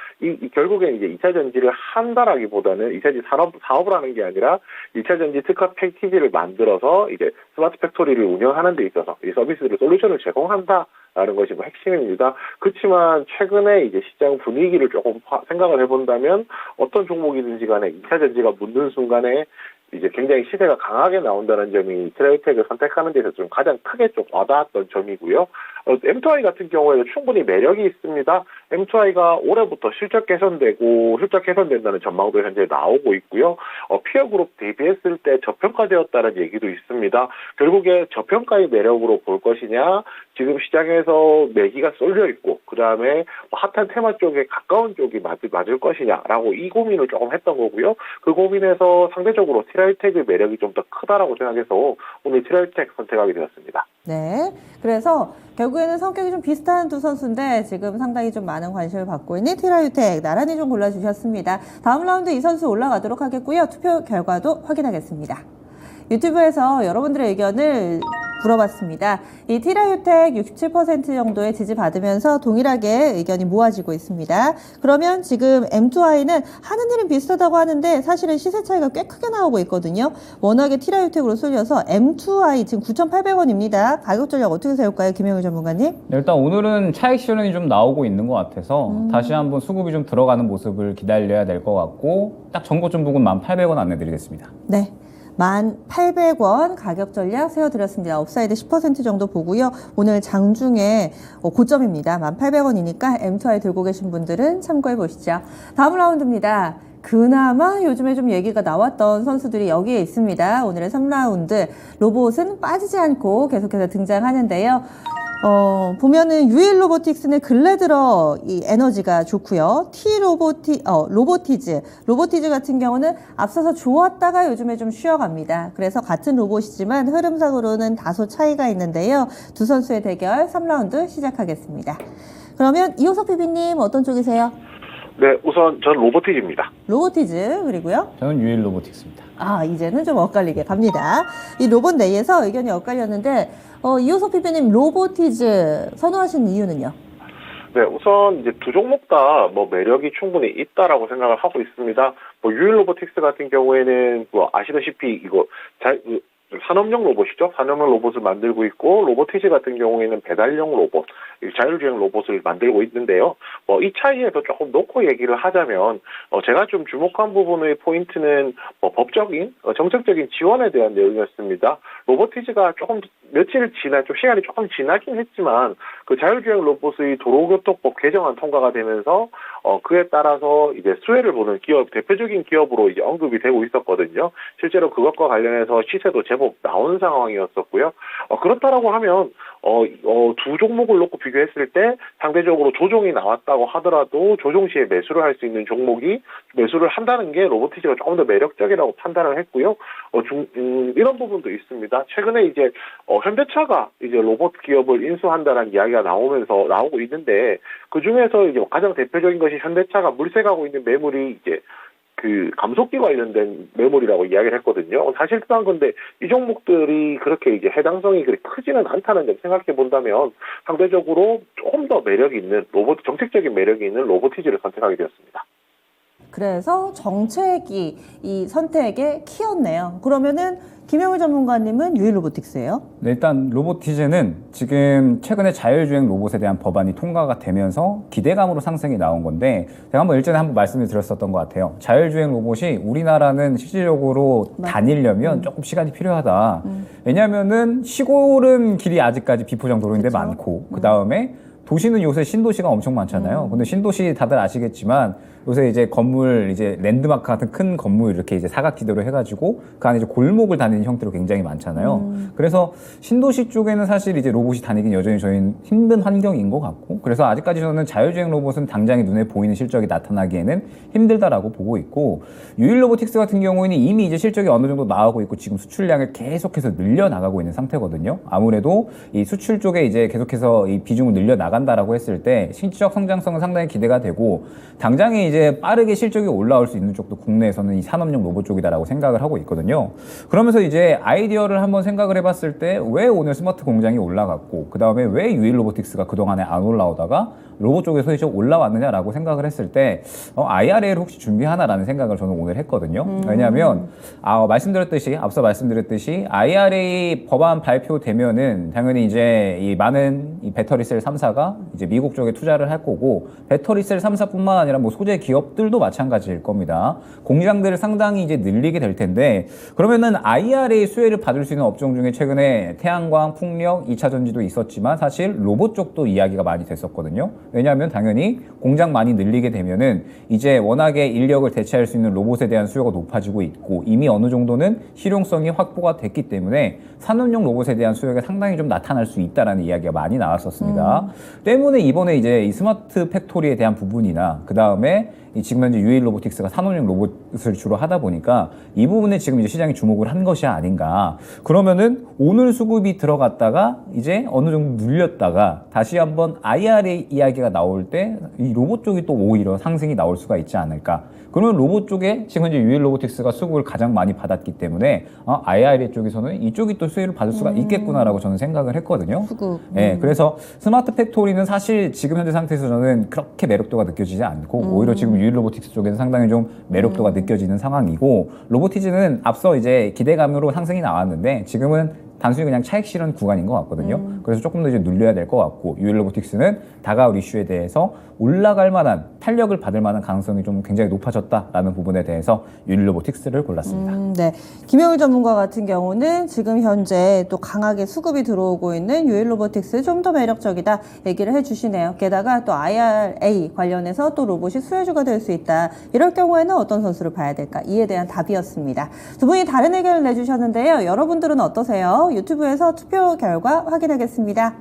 결국엔 이제 2차 전지를 한다라기보다는 2차 전지 사업을 하는 게 아니라 2차 전지 특화 패키지를 만들어서 이제 스마트 팩토리를 운영하는 데 있어서 이 서비스를, 솔루션을 제공한다라는 것이 뭐 핵심입니다. 그렇지만 최근에 이제 시장 분위기를 조금 생각을 해본다면 어떤 종목이든지 간에 2차 전지가 묻는 순간에 이제 굉장히 시세가 강하게 나온다는 점이 티라유텍을 선택하는 데서 좀 가장 크게 좀 와닿았던 점이고요. M2I 같은 경우에도 충분히 매력이 있습니다. M2I가 올해부터 실적 개선된다는 전망도 현재 나오고 있고요. 피어 상대적으로 대비했을 때 저평가되었다는 얘기도 있습니다. 결국에 저평가의 매력으로 볼 것이냐, 지금 시장에서 매기가 쏠려 있고 그 다음에 핫한 테마 쪽에 가까운 쪽이 맞을 것이냐라고 이 고민을 조금 했던 거고요. 그 고민에서 상대적으로 티라유텍의 매력이 좀 더 크다라고 생각해서 오늘 티라유텍 선택하게 되었습니다. 네. 그래서 결국에는 성격이 좀 비슷한 두 선수인데 지금 상당히 좀 많은 관심을 받고 있는 티라유텍 나란히 좀 골라주셨습니다. 다음 라운드 이 선수 올라가도록 하겠고요. 투표 결과도 확인하겠습니다. 유튜브에서 여러분들의 의견을 물어봤습니다. 이 티라유텍 67% 정도의 지지 받으면서 동일하게 의견이 모아지고 있습니다. 그러면 지금 M2i는 하는 일은 비슷하다고 하는데 사실은 시세 차이가 꽤 크게 나오고 있거든요. 워낙에 티라유텍으로 쏠려서 M2i 지금 9,800원입니다. 가격 전략 어떻게 세울까요? 김영우 전문가님? 네, 일단 오늘은 차익 실현이 좀 나오고 있는 것 같아서 다시 한번 수급이 좀 들어가는 모습을 기다려야 될 것 같고 딱 정고점 부근 1,800원 안내드리겠습니다. 네. 1,800원 가격 전략 세워드렸습니다. 업사이드 10% 정도 보고요. 오늘 장중에 고점입니다. 1,800원이니까 M2i 들고 계신 분들은 참고해 보시죠. 다음 라운드입니다. 그나마 요즘에 좀 얘기가 나왔던 선수들이 여기에 있습니다. 오늘의 3라운드 로봇은 빠지지 않고 계속해서 등장하는데요. 보면은 유일 로보틱스는 근래 들어 이 에너지가 좋고요. 로보티즈 같은 경우는 앞서서 좋았다가 요즘에 좀 쉬어갑니다. 그래서 같은 로봇이지만 흐름상으로는 다소 차이가 있는데요. 두 선수의 대결 3라운드 시작하겠습니다. 그러면 이호석 PB님 어떤 쪽이세요? 네, 우선 전 로보틱입니다. 로보티즈 그리고요. 저는 유일 로보틱스입니다. 이제는 좀 엇갈리게 갑니다. 이 로봇 내에서 의견이 엇갈렸는데 이호석 PB님 로보티즈 선호하시는 이유는요? 네, 우선 이제 두 종목 다 매력이 충분히 있다라고 생각을 하고 있습니다. 유일 로보틱스 같은 경우에는 아시다시피 이거 산업용 로봇이죠. 산업용 로봇을 만들고 있고 로보티즈 같은 경우에는 배달용 로봇, 자율주행 로봇을 만들고 있는데요. 이 차이에서 조금 놓고 얘기를 하자면 제가 좀 주목한 부분의 포인트는 법적인 정책적인 지원에 대한 내용이었습니다. 로보티즈가 조금 좀 시간이 조금 지나긴 했지만 그 자율주행 로봇의 도로교통법 개정안 통과가 되면서 그에 따라서 이제 수혜를 보는 기업, 대표적인 기업으로 이제 언급이 되고 있었거든요. 실제로 그것과 관련해서 시세도 제법 나오는 상황이었었고요. 그렇다라고 하면 두 종목을 놓고 비교했을 때 상대적으로 조정이 나왔다고 하더라도 조정 시에 매수를 할 수 있는 종목이 매수를 한다는 게 로보티즈가 조금 더 매력적이라고 판단을 했고요. 이런 부분도 있습니다. 최근에 이제 현대차가 이제 로봇 기업을 인수한다는 이야기가 나오고 있는데 그 중에서 이제 가장 대표적인 것이 현대차가 물색하고 있는 매물이 이제 그 감속기 관련된 매물이라고 이야기를 했거든요. 사실상 근데 이 종목들이 그렇게 이제 해당성이 그렇게 크지는 않다는 점 생각해 본다면 상대적으로 조금 더 매력이 있는 정책적인 매력이 있는 로보티즈를 선택하게 되었습니다. 그래서 정책이 이 선택의 키였네요. 그러면은 김영우 전문가님은 유일 로보틱스예요? 네, 일단 로보티즈는 지금 최근에 자율주행 로봇에 대한 법안이 통과가 되면서 기대감으로 상승이 나온 건데 제가 일전에 한번 말씀을 드렸었던 것 같아요. 자율주행 로봇이 우리나라는 실질적으로 다니려면 조금 시간이 필요하다. 왜냐하면은 시골은 길이 아직까지 비포장도로인데 그쵸? 많고 그 다음에 도시는 요새 신도시가 엄청 많잖아요. 근데 신도시 다들 아시겠지만 요새 이제 건물, 이제 랜드마크 같은 큰 건물 이렇게 이제 사각지대로 해가지고 그 안에 이제 골목을 다니는 형태로 굉장히 많잖아요. 그래서 신도시 쪽에는 사실 이제 로봇이 다니긴 여전히 저희는 힘든 환경인 것 같고 그래서 아직까지 저는 자율주행 로봇은 당장에 눈에 보이는 실적이 나타나기에는 힘들다라고 보고 있고 유일 로보틱스 같은 경우에는 이미 이제 실적이 어느 정도 나오고 있고 지금 수출량을 계속해서 늘려나가고 있는 상태거든요. 아무래도 이 수출 쪽에 이제 계속해서 이 비중을 늘려나간다라고 했을 때 실적 성장성은 상당히 기대가 되고 당장에 이제 빠르게 실적이 올라올 수 있는 쪽도 국내에서는 이 산업용 로봇 쪽이다라고 생각을 하고 있거든요. 그러면서 이제 아이디어를 한번 생각을 해봤을 때 왜 오늘 스마트 공장이 올라갔고 그 다음에 왜 유일 로보틱스가 그동안에 안 올라오다가 로봇 쪽에서 이제 올라왔느냐라고 생각을 했을 때 IRA를 혹시 준비하나라는 생각을 저는 오늘 했거든요. 왜냐하면 앞서 말씀드렸듯이 IRA 법안 발표되면은 당연히 이제 이 많은 이 배터리셀 3사가 이제 미국 쪽에 투자를 할 거고, 배터리셀 3사뿐만 아니라 뭐 소재 기업들도 마찬가지일 겁니다. 공장들을 상당히 이제 늘리게 될 텐데, 그러면은 IRA 수혜를 받을 수 있는 업종 중에 최근에 태양광, 풍력, 2차 전지도 있었지만 사실 로봇 쪽도 이야기가 많이 됐었거든요. 왜냐하면 당연히 공장 많이 늘리게 되면은 이제 워낙에 인력을 대체할 수 있는 로봇에 대한 수요가 높아지고 있고, 이미 어느 정도는 실용성이 확보가 됐기 때문에 산업용 로봇에 대한 수요가 상당히 좀 나타날 수 있다라는 이야기가 많이 나왔었습니다. 때문에 이번에 이제 이 스마트 팩토리에 대한 부분이나 그 다음에 지금 현재 UA 로보틱스가 산업용 로봇을 주로 하다 보니까 이 부분에 지금 이제 시장이 주목을 한 것이 아닌가. 그러면은 오늘 수급이 들어갔다가 이제 어느 정도 눌렸다가 다시 한번 IRA 이야기가 나올 때 이 로봇 쪽이 또 오히려 상승이 나올 수가 있지 않을까. 그러면 로봇 쪽에 지금 현재 UA 로보틱스가 수급을 가장 많이 받았기 때문에 IRA 쪽에서는 이쪽이 또 수혜를 받을 수가 있겠구나라고 저는 생각을 했거든요. 수급. 네, 그래서 스마트 팩토리는 사실 지금 현재 상태에서 저는 그렇게 매력도가 느껴지지 않고 오히려 지금 유일 로보틱스 쪽에는 상당히 좀 매력도가 느껴지는 상황이고, 로보티즈는 앞서 이제 기대감으로 상승이 나왔는데 지금은 단순히 그냥 차익 실현 구간인 것 같거든요. 그래서 조금 더 이제 눌려야 될 것 같고, 유일 로보틱스는 다가올 이슈에 대해서 올라갈 만한 탄력을 받을 만한 가능성이 좀 굉장히 높아졌다라는 부분에 대해서 유일 로보틱스를 골랐습니다. 네. 김영일 전문가 같은 경우는 지금 현재 또 강하게 수급이 들어오고 있는 유일 로보틱스 좀 더 매력적이다 얘기를 해주시네요. 게다가 또 IRA 관련해서 또 로봇이 수혜주가 될 수 있다. 이럴 경우에는 어떤 선수를 봐야 될까? 이에 대한 답이었습니다. 두 분이 다른 의견을 내주셨는데요. 여러분들은 어떠세요? 유튜브에서 투표 결과 확인하겠습니다.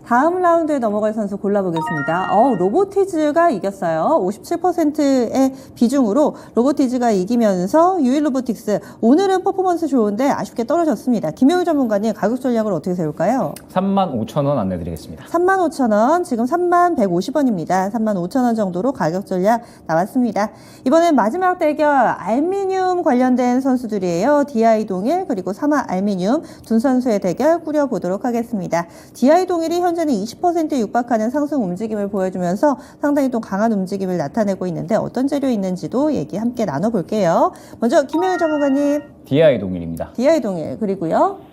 다음 라운드에 넘어갈 선수 골라보겠습니다. 로보티즈가 이겼어요. 57%의 비중으로 로보티즈가 이기면서 유일 로보틱스, 오늘은 퍼포먼스 좋은데 아쉽게 떨어졌습니다. 김효율 전문가님, 가격 전략을 어떻게 세울까요? 35,000원 안내드리겠습니다. 35,000원, 지금 31,150원입니다. 35,000원 정도로 가격 전략 나왔습니다. 이번엔 마지막 대결, 알미늄 관련된 선수들이에요. DI 동일 그리고 사마 알미늄 두 선수의 대결 꾸려보도록 하겠습니다. DI 동일이 현재는 20%에 육박하는 상승 움직임을 보여주면서 상당히 또 강한 움직임을 나타내고 있는데 어떤 재료 있는지도 얘기 함께 나눠볼게요. 먼저 김영일 전문가님. DI 동일입니다. DI 동일, 그리고요.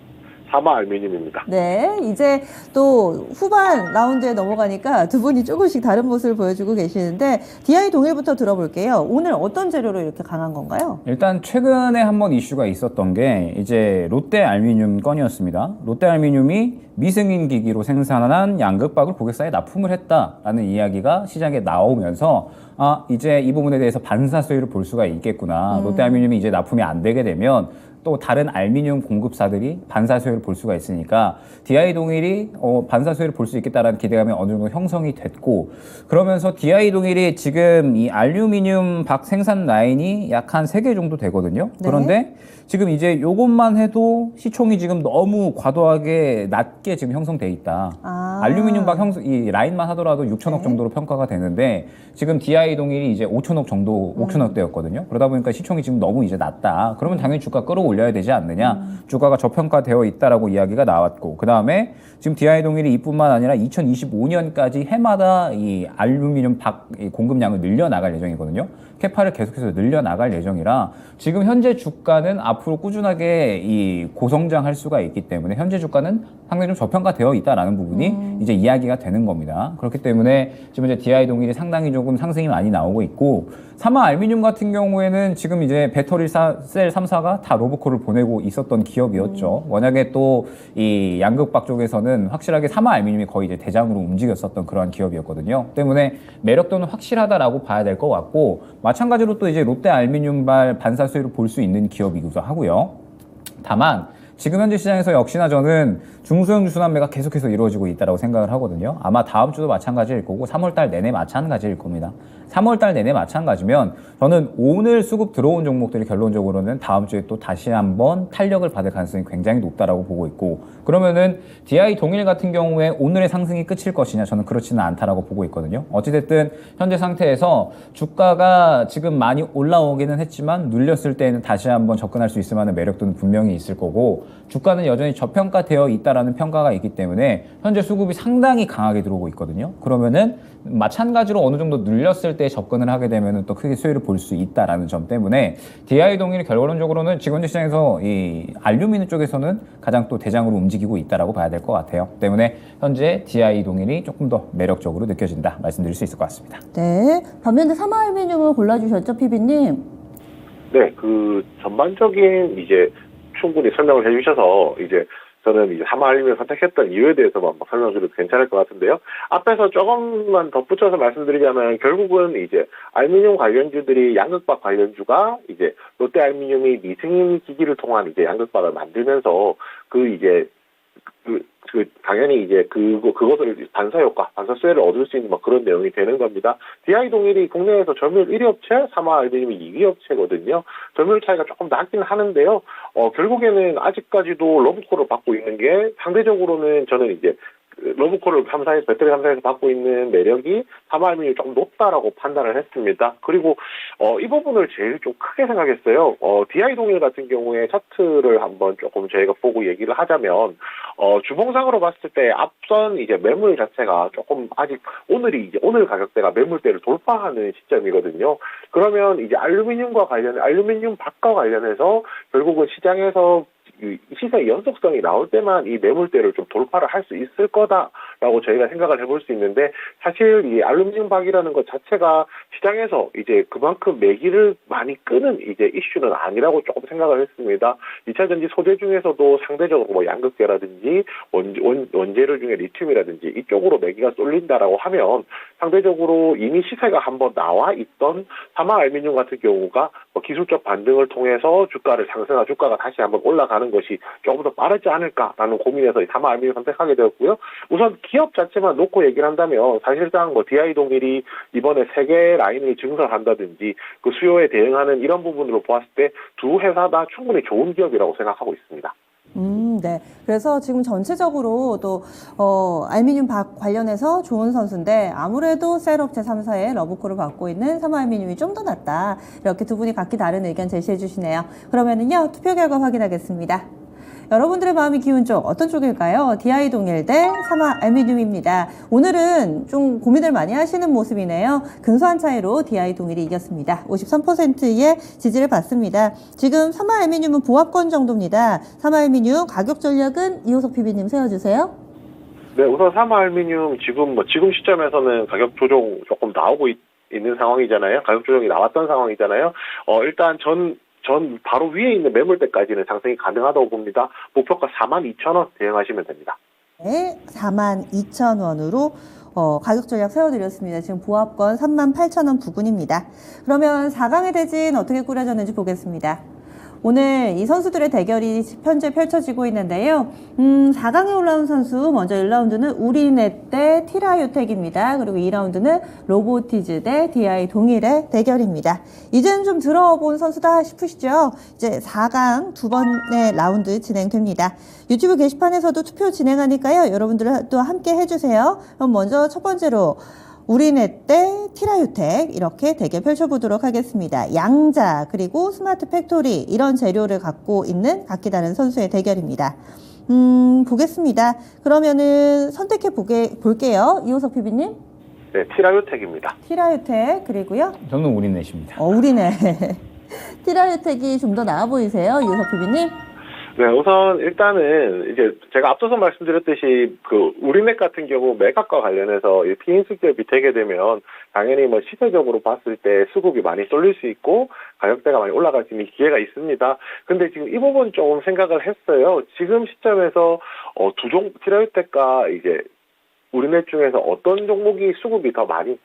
사마 알미늄입니다. 네, 이제 또 후반 라운드에 넘어가니까 두 분이 조금씩 다른 모습을 보여주고 계시는데 DI 동일부터 들어볼게요. 오늘 어떤 재료로 이렇게 강한 건가요? 일단 최근에 한번 이슈가 있었던 게 이제 롯데 알미늄 건이었습니다. 롯데 알미늄이 미승인 기기로 생산한 양극박을 고객사에 납품을 했다라는 이야기가 시장에 나오면서 이제 이 부분에 대해서 반사 수혜를 볼 수가 있겠구나. 롯데 알미늄이 이제 납품이 안 되게 되면 또 다른 알미늄 공급사들이 반사 수혜를 볼 수가 있으니까 DI 동일이 반사 수혜를 볼 수 있겠다라는 기대감이 어느 정도 형성이 됐고, 그러면서 DI 동일이 지금 이 알루미늄 박 생산 라인이 약 한 3개 정도 되거든요. 네. 그런데 지금 이제 요것만 해도 시총이 지금 너무 과도하게 낮게 지금 형성돼 있다. 알루미늄 박 이 라인만 하더라도 6천억 정도로 평가가 되는데 지금 DI 동일이 이제 5천억 정도, 5천억대였거든요. 그러다 보니까 시총이 지금 너무 이제 낮다. 그러면 당연히 주가 끌어올려야 되지 않느냐. 주가가 저평가되어 있다라고 이야기가 나왔고, 그 다음에 지금 DI 동일이 이뿐만 아니라 2025년까지 해마다 이 알루미늄 박 공급량을 늘려나갈 예정이거든요. 캐파를 계속해서 늘려나갈 예정이라 지금 현재 주가는 앞으로 꾸준하게 이 고성장할 수가 있기 때문에 현재 주가는 상당히 좀 저평가되어 있다라는 부분이 이제 이야기가 되는 겁니다. 그렇기 때문에 지금 이제 DI 동일이 상당히 조금 상승이 많이 나오고 있고, 사마 알미늄 같은 경우에는 지금 이제 배터리 셀 3사가 다 로보콜을 보내고 있었던 기업이었죠. 워낙에 또 이 양극박 쪽에서는 확실하게 사마 알미늄이 거의 이제 대장으로 움직였었던 그러한 기업이었거든요. 때문에 매력도는 확실하다라고 봐야 될 것 같고, 마찬가지로 또 이제 롯데 알미늄발 반사 수혜를 볼 수 있는 기업이기도 하고요. 다만 지금 현재 시장에서 역시나 저는 중소형 주순환매가 계속해서 이루어지고 있다고 생각을 하거든요. 아마 다음 주도 마찬가지일 거고 3월달 내내 마찬가지일 겁니다. 3월달 내내 마찬가지면 저는 오늘 수급 들어온 종목들이 결론적으로는 다음 주에 또 다시 한번 탄력을 받을 가능성이 굉장히 높다라고 보고 있고, 그러면은 DI 동일 같은 경우에 오늘의 상승이 끝일 것이냐, 저는 그렇지는 않다라고 보고 있거든요. 어찌됐든 현재 상태에서 주가가 지금 많이 올라오기는 했지만 눌렸을 때에는 다시 한번 접근할 수 있을 만한 매력도는 분명히 있을 거고, 주가는 여전히 저평가되어 있다라는 평가가 있기 때문에 현재 수급이 상당히 강하게 들어오고 있거든요. 그러면은 마찬가지로 어느 정도 눌렸을 때 접근을 하게 되면은 또 크게 수혜를 볼 수 있다라는 점 때문에 DI 동일이 결론적으로는 지금 현재 시장에서 이 알루미늄 쪽에서는 가장 또 대장으로 움직이고 있다라고 봐야 될 것 같아요. 때문에 현재 DI 동일이 조금 더 매력적으로 느껴진다 말씀드릴 수 있을 것 같습니다. 네. 반면에 삼화알루미늄을 골라주셨죠, 피비님? 네, 그 전반적인 이제 충분히 설명을 해주셔서 이제 저는 이제 삼화알루미늄을 선택했던 이유에 대해서만 설명드려도 괜찮을 것 같은데요. 앞에서 조금만 덧붙여서 말씀드리자면 결국은 이제 알루미늄 관련주들이 양극박 관련주가 이제 롯데알루미늄이 미승인 기기를 통한 이제 양극박을 만들면서 당연히 이제 그것을 반사 효과, 반사 수혜를 얻을 수 있는 그런 내용이 되는 겁니다. DI 동일이 국내에서 점유율 1위 업체, 삼화알루미늄이 2위 업체거든요. 점유율 차이가 조금 나긴 하는데요. 결국에는 아직까지도 러브콜을 받고 있는 게 상대적으로는 저는 이제 러브콜을 배터리 3사에서 받고 있는 매력이 삼화알루미늄이 조금 높다라고 판단을 했습니다. 그리고 이 부분을 제일 좀 크게 생각했어요. DI 동일 같은 경우에 차트를 한번 조금 저희가 보고 얘기를 하자면 주봉상으로 봤을 때 앞선 이제 매물 자체가 조금 아직 오늘 가격대가 매물대를 돌파하는 시점이거든요. 그러면 이제 알루미늄 박과 관련해서 결국은 시장에서 시세의 연속성이 나올 때만 이 매물대를 좀 돌파를 할 수 있을 거다라고 저희가 생각을 해볼 수 있는데, 사실 이 알루미늄 박이라는 것 자체가 시장에서 이제 그만큼 매기를 많이 끄는 이제 이슈는 아니라고 조금 생각을 했습니다. 2차전지 소재 중에서도 상대적으로 양극재라든지 원재료 중에 리튬이라든지 이쪽으로 매기가 쏠린다라고 하면 상대적으로 이미 시세가 한번 나와 있던 삼화알루미늄 같은 경우가 기술적 반등을 통해서 주가가 다시 한번 올라가는 것이 조금 더 빠르지 않을까라는 고민에서 삼화알루미늄 선택하게 되었고요. 우선 기업 자체만 놓고 얘기를 한다면 사실상 DI 동일이 이번에 세계 라인을 증설한다든지 그 수요에 대응하는 이런 부분으로 보았을 때 두 회사 다 충분히 좋은 기업이라고 생각하고 있습니다. 네. 그래서 지금 전체적으로 또, 알루미늄 박 관련해서 좋은 선수인데, 아무래도 셀업체 3사의 러브콜을 받고 있는 삼화알루미늄이 좀 더 낫다. 이렇게 두 분이 각기 다른 의견 제시해 주시네요. 그러면은요, 투표 결과 확인하겠습니다. 여러분들의 마음이 기운 쪽 어떤 쪽일까요? DI 동일 대 삼화알루미늄입니다. 오늘은 좀 고민을 많이 하시는 모습이네요. 근소한 차이로 DI 동일이 이겼습니다. 53%의 지지를 받습니다. 지금 삼화알루미늄은 보합권 정도입니다. 삼화알루미늄 가격 전략은 이호석 PB님 세워주세요. 네, 우선 삼화알루미늄 지금 시점에서는 가격 조정 조금 나오고 있는 상황이잖아요. 가격 조정이 나왔던 상황이잖아요. 일단 전 바로 위에 있는 매물대까지는 상승이 가능하다고 봅니다. 목표가 42,000원 대응하시면 됩니다. 네, 42,000원으로 가격 전략 세워드렸습니다. 지금 보합권 38,000원 부근입니다. 그러면 4강의 대진 어떻게 꾸려졌는지 보겠습니다. 오늘 이 선수들의 대결이 현재 펼쳐지고 있는데요. 4강에 올라온 선수, 먼저 1라운드는 우리넷 대 티라유텍입니다. 그리고 2라운드는 로보티즈 대 DI 동일의 대결입니다. 이제는 좀 들어본 선수다 싶으시죠? 이제 4강 두 번의 라운드 진행됩니다. 유튜브 게시판에서도 투표 진행하니까요. 여러분들도 함께 해주세요. 그럼 먼저 첫 번째로 우리넷 대 티라유텍 이렇게 대결 펼쳐보도록 하겠습니다. 양자 그리고 스마트 팩토리 이런 재료를 갖고 있는 각기 다른 선수의 대결입니다. 보겠습니다. 그러면은 선택해 볼게요. 이호석 PB님. 네, 티라유텍입니다. 티라유텍 그리고요. 저는 우리넷입니다. 우리넷. 티라유텍이 좀 더 나아 보이세요, 이호석 PB님? 네, 우선 일단은 이제 제가 앞서서 말씀드렸듯이 그 우리넷 같은 경우 매각과 관련해서 이 피인수 기업이 되게 되면 당연히 시세적으로 봤을 때 수급이 많이 쏠릴 수 있고 가격대가 많이 올라갈 수 있는 기회가 있습니다. 근데 지금 이 부분 조금 생각을 했어요. 지금 시점에서 티라유텍과 이제 우리넷 중에서 어떤 종목이 수급이 더 많이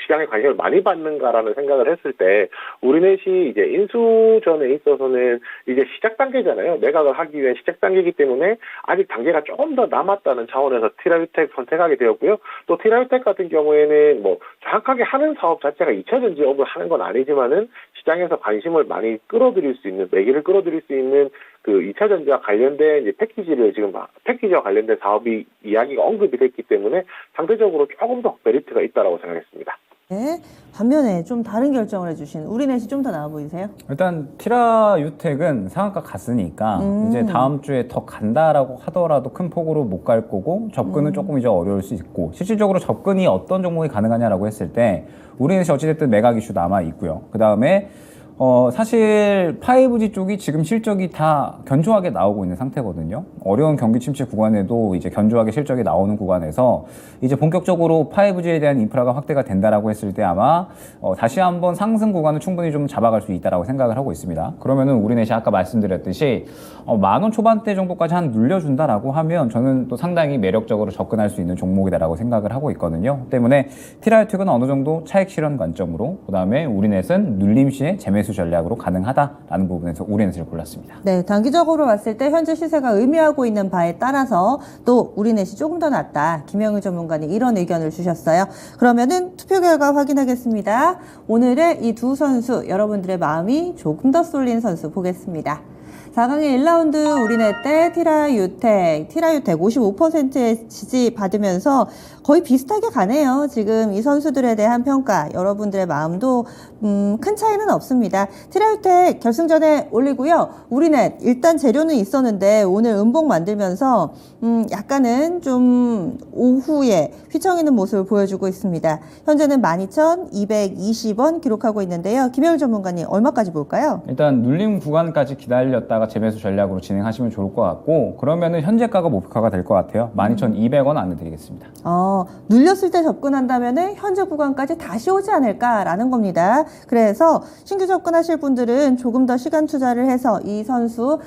시장에 관심을 많이 받는가라는 생각을 했을 때 우리넷이 이제 인수전에 있어서는 이제 시작 단계잖아요. 매각을 하기 위한 시작 단계이기 때문에 아직 단계가 조금 더 남았다는 차원에서 티라유텍 선택하게 되었고요. 또 티라유텍 같은 경우에는 정확하게 하는 사업 자체가 2차전지업을 하는 건 아니지만은 시장에서 관심을 많이 끌어들일 수 있는 매기를 끌어들일 수 있는 그 2차 전지와 관련된 이제 패키지와 관련된 사업이 이야기가 언급이 됐기 때문에 상대적으로 조금 더 메리트가 있다라고 생각했습니다. 네. 반면에 좀 다른 결정을 해주신 우리넷이 좀 더 나아 보이세요? 일단 티라 유텍은 상한가 갔으니까 이제 다음 주에 더 간다라고 하더라도 큰 폭으로 못 갈 거고 접근은 조금 이제 어려울 수 있고 실질적으로 접근이 어떤 종목이 가능하냐라고 했을 때 우리넷이 어찌됐든 매각 이슈 남아 있고요. 그 다음에 사실 5G 쪽이 지금 실적이 다 견조하게 나오고 있는 상태거든요. 어려운 경기 침체 구간에도 이제 견조하게 실적이 나오는 구간에서 이제 본격적으로 5G에 대한 인프라가 확대가 된다라고 했을 때 아마 다시 한번 상승 구간을 충분히 좀 잡아갈 수 있다라고 생각을 하고 있습니다. 그러면은 우리넷이 아까 말씀드렸듯이 10,000원 초반대 정도까지 한 눌려준다라고 하면 저는 또 상당히 매력적으로 접근할 수 있는 종목이다라고 생각을 하고 있거든요. 때문에 티라이텍은 어느 정도 차익 실현 관점으로 그다음에 우리넷은 눌림 시에 재매수 전략으로 가능하다라는 부분에서 우리넷을 골랐습니다. 네, 단기적으로 봤을 때 현재 시세가 의미하고 있는 바에 따라서 또 우리넷이 조금 더 낫다. 김영일 전문가님 이런 의견을 주셨어요. 그러면은 투표 결과 확인하겠습니다. 오늘의 이 두 선수 여러분들의 마음이 조금 더 쏠린 선수 보겠습니다. 4강의 1라운드 우리넷 대 티라유텍 55%의 지지 받으면서 거의 비슷하게 가네요. 지금 이 선수들에 대한 평가 여러분들의 마음도 큰 차이는 없습니다. 티라유텍 결승전에 올리고요. 우리넷 일단 재료는 있었는데 오늘 음봉 만들면서 약간은 좀 오후에 휘청이는 모습을 보여주고 있습니다. 현재는 12,220원 기록하고 있는데요. 김영일 전문가님 얼마까지 볼까요? 일단 눌림 구간까지 기다렸다가 재매수 전략으로 진행하시면 좋을 것 같고 그러면은 현재가가 목표가가 될 것 같아요. 12,200원 안내드리겠습니다. 눌렸을 때 접근한다면은 현재 구간까지 다시 오지 않을까라는 겁니다. 그래서 신규 접근하실 분들은 조금 더 시간 투자를 해서 이 선수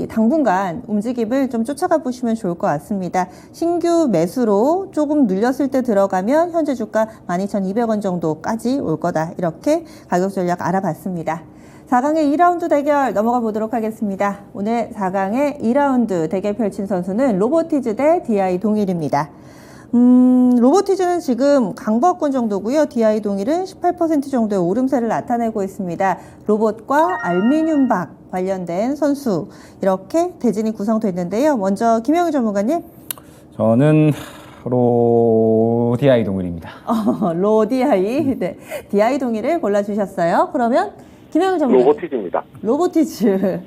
당분간 움직임을 좀 쫓아가 보시면 좋을 것 같습니다. 신규 매수로 조금 눌렸을 때 들어가면 현재 주가 12,200원 정도까지 올 거다. 이렇게 가격 전략 알아봤습니다. 4강의 2라운드 대결 넘어가 보도록 하겠습니다. 오늘 4강의 2라운드 대결 펼친 선수는 로보티즈 대 DI 동일입니다. 로보티즈는 지금 강보합권 정도고요. DI 동일은 18% 정도의 오름세를 나타내고 있습니다. 로봇과 알미늄박 관련된 선수 이렇게 대진이 구성됐는데요. 먼저 김영희 전문가님. 저는 DI 동일입니다. DI, 네, DI 동일을 골라주셨어요. 그러면 김영희 전문가님. 로보티즈입니다. 로보티즈.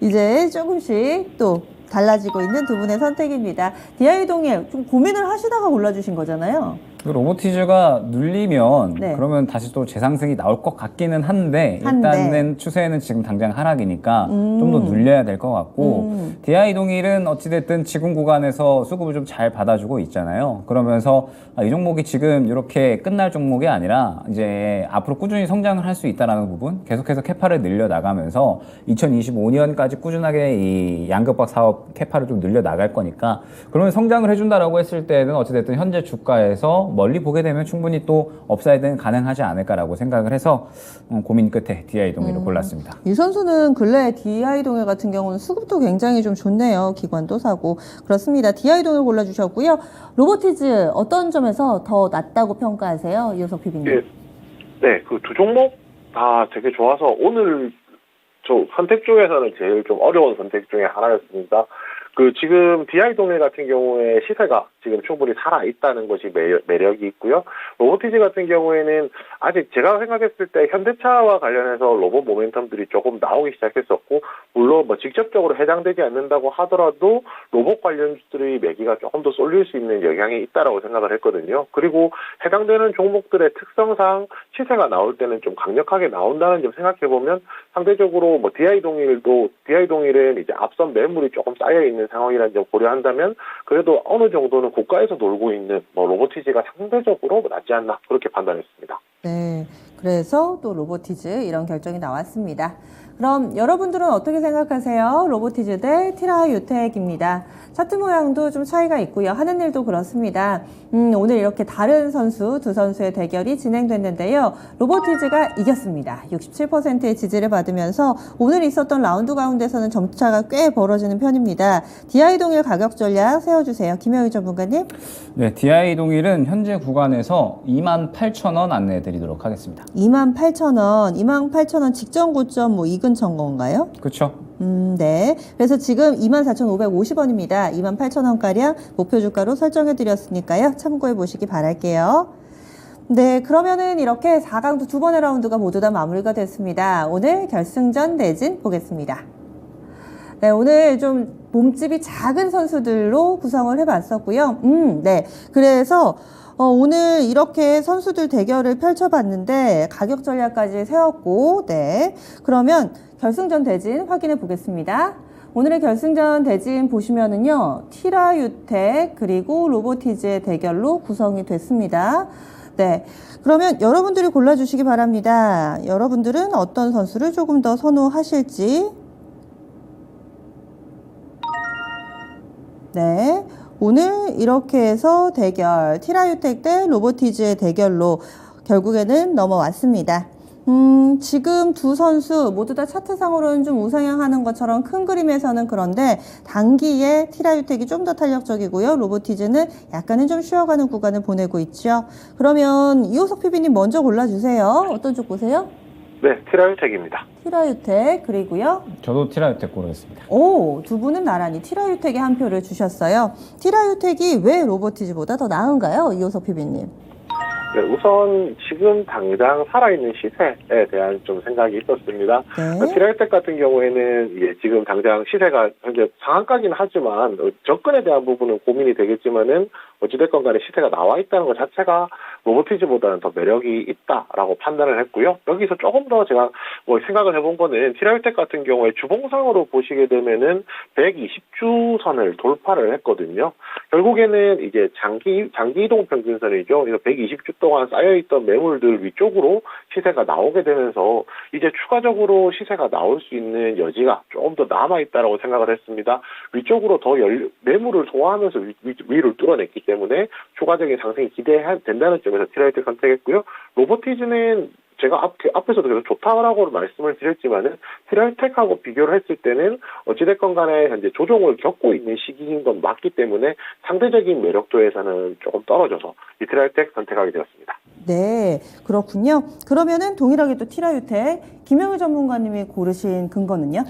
이제 조금씩 또 달라지고 있는 두 분의 선택입니다. DI 동일 좀 고민을 하시다가 골라주신 거잖아요. 로보티즈가 눌리면 네. 그러면 다시 또 재상승이 나올 것 같기는 한데 일단은 추세는 지금 당장 하락이니까 좀 더 눌려야 될 것 같고 DI 동일은 어찌됐든 지금 구간에서 수급을 좀 잘 받아주고 있잖아요. 그러면서 이 종목이 지금 이렇게 끝날 종목이 아니라 이제 앞으로 꾸준히 성장을 할 수 있다는 부분 계속해서 캐파를 늘려 나가면서 2025년까지 꾸준하게 이 양극박 사업 캐파를 좀 늘려 나갈 거니까 그러면 성장을 해준다라고 했을 때는 어찌됐든 현재 주가에서 멀리 보게 되면 충분히 또 업사이드는 가능하지 않을까라고 생각을 해서 고민 끝에 DI 동일을 골랐습니다. 이 선수는 근래 DI 동일 같은 경우는 수급도 굉장히 좀 좋네요. 기관도 사고 그렇습니다. DI 동일 골라주셨고요. 로보티즈 어떤 점에서 더 낫다고 평가하세요? 이호석 PB님. 네, 그 두 종목 다 되게 좋아서 오늘 저 선택 중에서는 제일 좀 어려운 선택 중에 하나였습니다. 그 지금 DI 동일 같은 경우에 시세가 지금 충분히 살아있다는 것이 매력이 있고요. 로보티즈 같은 경우에는 아직 제가 생각했을 때 현대차와 관련해서 로봇 모멘텀들이 조금 나오기 시작했었고 물론 뭐 직접적으로 해당되지 않는다고 하더라도 로봇 관련주들의 매기가 조금 더 쏠릴 수 있는 영향이 있다라고 생각을 했거든요. 그리고 해당되는 종목들의 특성상 시세가 나올 때는 좀 강력하게 나온다는 점 생각해보면 상대적으로 뭐 DI 동일은 이제 앞선 매물이 조금 쌓여있는 상황이라는 점 고려한다면 그래도 어느 정도는 고가에서 놀고 있는 뭐 로보티즈가 상대적으로 낫지 않나 그렇게 판단했습니다. 네, 그래서 또 로보티즈 이런 결정이 나왔습니다. 그럼 여러분들은 어떻게 생각하세요? 로보티즈 대 티라유텍입니다. 차트 모양도 좀 차이가 있고요. 하는 일도 그렇습니다. 오늘 이렇게 다른 선수, 두 선수의 대결이 진행됐는데요. 로보티즈가 이겼습니다. 67%의 지지를 받으면서 오늘 있었던 라운드 가운데서는 점차가 꽤 벌어지는 편입니다. DI 동일 가격 전략 세워주세요. 김영희 전문가님. 네, DI 동일은 현재 구간에서 28,000원 안내해드리도록 하겠습니다. 28,000원, 28,000원 직전 고점 뭐 이 근처인 건가요? 그렇죠. 네. 그래서 지금 24,550원입니다. 28,000원가량 목표 주가로 설정해 드렸으니까요. 참고해 보시기 바랄게요. 네, 그러면은 이렇게 4강도 두 번의 라운드가 모두 다 마무리가 됐습니다. 오늘 결승전 대진 보겠습니다. 네, 오늘 좀 몸집이 작은 선수들로 구성을 해봤었고요. 네. 그래서 오늘 이렇게 선수들 대결을 펼쳐봤는데 가격 전략까지 세웠고, 네. 그러면 결승전 대진 확인해 보겠습니다. 오늘의 결승전 대진 보시면은요, 티라유텍 그리고 로보티즈의 대결로 구성이 됐습니다. 네. 그러면 여러분들이 골라주시기 바랍니다. 여러분들은 어떤 선수를 조금 더 선호하실지. 네. 오늘 이렇게 해서 대결, 티라유텍 대 로보티즈의 대결로 결국에는 넘어왔습니다. 지금 두 선수 모두 다 차트상으로는 좀 우상향하는 것처럼 큰 그림에서는 그런데 단기에 티라유텍이 좀 더 탄력적이고요. 로보티즈는 약간은 좀 쉬어가는 구간을 보내고 있죠. 그러면 이호석 PB님 먼저 골라주세요. 어떤 쪽 보세요? 네, 티라유텍입니다. 티라유텍 그리고요. 저도 티라유텍 고르겠습니다. 오, 두 분은 나란히 티라유텍에 한 표를 주셨어요. 티라유텍이 왜 로보티즈보다 더 나은가요? 이호석 PB님. 네, 우선 지금 당장 살아있는 시세에 대한 좀 생각이 있었습니다. 네. 티라유텍 같은 경우에는 이게 지금 당장 시세가 현재 상한가긴 하지만 접근에 대한 부분은 고민이 되겠지만은 어찌됐건 간에 시세가 나와 있다는 것 자체가 로보티즈보다는 더 매력이 있다라고 판단을 했고요. 여기서 조금 더 제가 생각을 해본 거는 티라유텍 같은 경우에 주봉상으로 보시게 되면은 120주 선을 돌파를 했거든요. 결국에는 이제 장기 이동 평균선이죠. 그래서 120주 동안 쌓여있던 매물들 위쪽으로 시세가 나오게 되면서 이제 추가적으로 시세가 나올 수 있는 여지가 조금 더 남아있다라고 생각을 했습니다. 위쪽으로 더 매물을 소화하면서 위를 뚫어냈기 때문에 추가적인 상승이 기대된다는 점에서 티라유텍 선택했고요. 로보티즈는 제가 앞에서도 계속 좋다라고 말씀을 드렸지만은 티라유텍하고 비교를 했을 때는 어찌됐건 간에 현재 조정을 겪고 있는 시기인 건 맞기 때문에 상대적인 매력도에서는 조금 떨어져서 이 티라유텍 선택하게 되었습니다. 네, 그렇군요. 그러면은 동일하게 또 티라유텍 김영일 전문가님이 고르신 근거는요?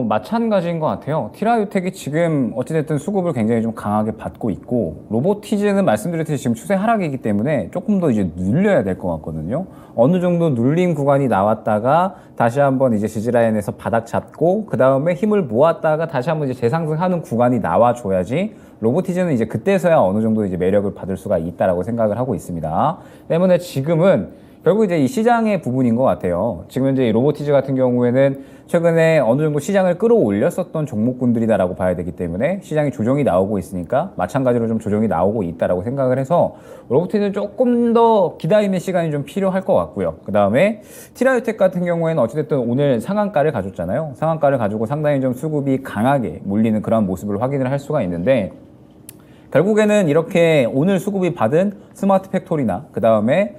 마찬가지인 것 같아요. 티라유텍이 지금 어찌됐든 수급을 굉장히 좀 강하게 받고 있고, 로보티즈는 말씀드렸듯이 지금 추세 하락이기 때문에 조금 더 이제 눌려야 될 것 같거든요. 어느 정도 눌림 구간이 나왔다가 다시 한번 이제 지지라인에서 바닥 잡고, 그 다음에 힘을 모았다가 다시 한번 이제 재상승하는 구간이 나와줘야지 로보티즈는 이제 그때서야 어느 정도 이제 매력을 받을 수가 있다라고 생각을 하고 있습니다. 때문에 지금은 결국 이제 이 시장의 부분인 것 같아요. 지금 현재 이 로보티즈 같은 경우에는 최근에 어느 정도 시장을 끌어올렸었던 종목군들이다라고 봐야 되기 때문에 시장이 조정이 나오고 있으니까 마찬가지로 좀 조정이 나오고 있다라고 생각을 해서 로보티즈는 조금 더 기다리는 시간이 좀 필요할 것 같고요. 그 다음에 티라유텍 같은 경우에는 어찌됐든 오늘 상한가를 가졌잖아요. 상한가를 가지고 상당히 좀 수급이 강하게 몰리는 그런 모습을 확인을 할 수가 있는데, 결국에는 이렇게 오늘 수급이 받은 스마트 팩토리나 그 다음에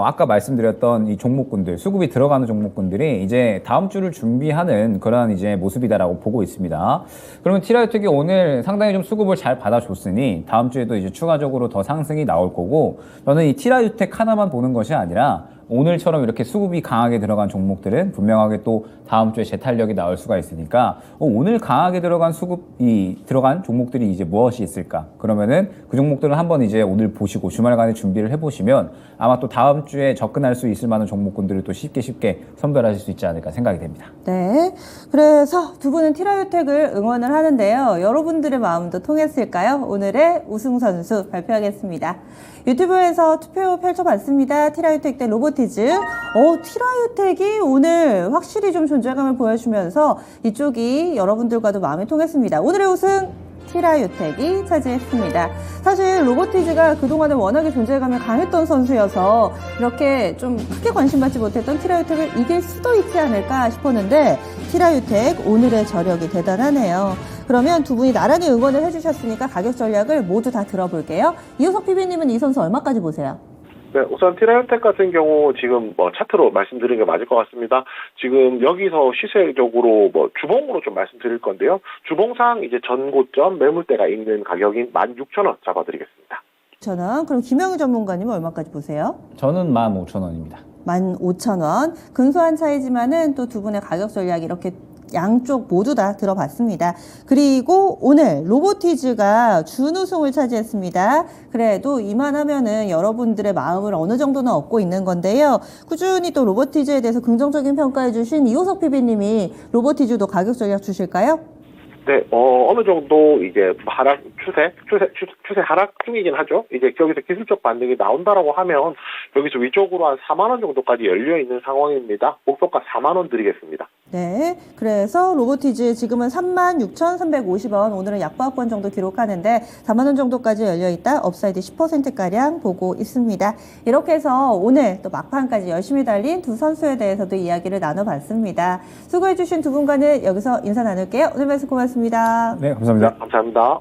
아까 말씀드렸던 이 종목군들, 수급이 들어가는 종목군들이 이제 다음 주를 준비하는 그런 이제 모습이다라고 보고 있습니다. 그러면 티라유텍이 오늘 상당히 좀 수급을 잘 받아줬으니 다음 주에도 이제 추가적으로 더 상승이 나올 거고, 저는 이 티라유텍 하나만 보는 것이 아니라 오늘처럼 이렇게 수급이 강하게 들어간 종목들은 분명하게 또 다음 주에 재탄력이 나올 수가 있으니까 오늘 강하게 들어간 수급이 들어간 종목들이 이제 무엇이 있을까? 그러면은 그 종목들을 한번 이제 오늘 보시고 주말간에 준비를 해보시면 아마 또 다음 주에 접근할 수 있을 만한 종목군들을 또 쉽게 선별하실 수 있지 않을까 생각이 됩니다. 네. 그래서 두 분은 티라유텍을 응원을 하는데요. 여러분들의 마음도 통했을까요? 오늘의 우승 선수 발표하겠습니다. 유튜브에서 투표 펼쳐봤습니다. 티라유텍 대 로보티즈. 티라유텍이 오늘 확실히 좀 존재감을 보여주면서 이쪽이 여러분들과도 마음이 통했습니다. 오늘의 우승 티라유텍이 차지했습니다. 사실 로보티즈가 그동안에 워낙에 존재감이 강했던 선수여서 이렇게 좀 크게 관심받지 못했던 티라유텍을 이길 수도 있지 않을까 싶었는데 티라유텍 오늘의 저력이 대단하네요. 그러면 두 분이 나란히 응원을 해주셨으니까 가격 전략을 모두 다 들어볼게요. 이호석 PB님은 이 선수 얼마까지 보세요? 네, 우선 티라유텍 같은 경우 지금 차트로 말씀드리는 게 맞을 것 같습니다. 지금 여기서 시세적으로 주봉으로 좀 말씀드릴 건데요. 주봉상 이제 전고점 매물대가 있는 가격인 16,000원 잡아드리겠습니다. 6,000원. 그럼 김영희 전문가님은 얼마까지 보세요? 저는 15,000원입니다. 15,000원. 근소한 차이지만은 또 두 분의 가격 전략이 이렇게 양쪽 모두 다 들어봤습니다. 그리고 오늘 로보티즈가 준우승을 차지했습니다. 그래도 이만하면은 여러분들의 마음을 어느 정도는 얻고 있는 건데요. 꾸준히 또 로보티즈에 대해서 긍정적인 평가해 주신 이호석 PB님이 로보티즈도 가격 전략 주실까요? 네, 어느 정도 이제 추세 하락 중이긴 하죠. 이제 여기서 기술적 반등이 나온다라고 하면 여기서 위쪽으로 한 4만 원 정도까지 열려 있는 상황입니다. 목표가 4만 원 드리겠습니다. 네, 그래서 로보티즈 지금은 36,350원, 오늘은 약보합권 정도 기록하는데 4만 원 정도까지 열려있다 업사이드 10%가량 보고 있습니다. 이렇게 해서 오늘 또 막판까지 열심히 달린 두 선수에 대해서도 이야기를 나눠봤습니다. 수고해주신 두 분과는 여기서 인사 나눌게요. 오늘 말씀 고맙습니다. 네, 감사합니다. 네, 감사합니다.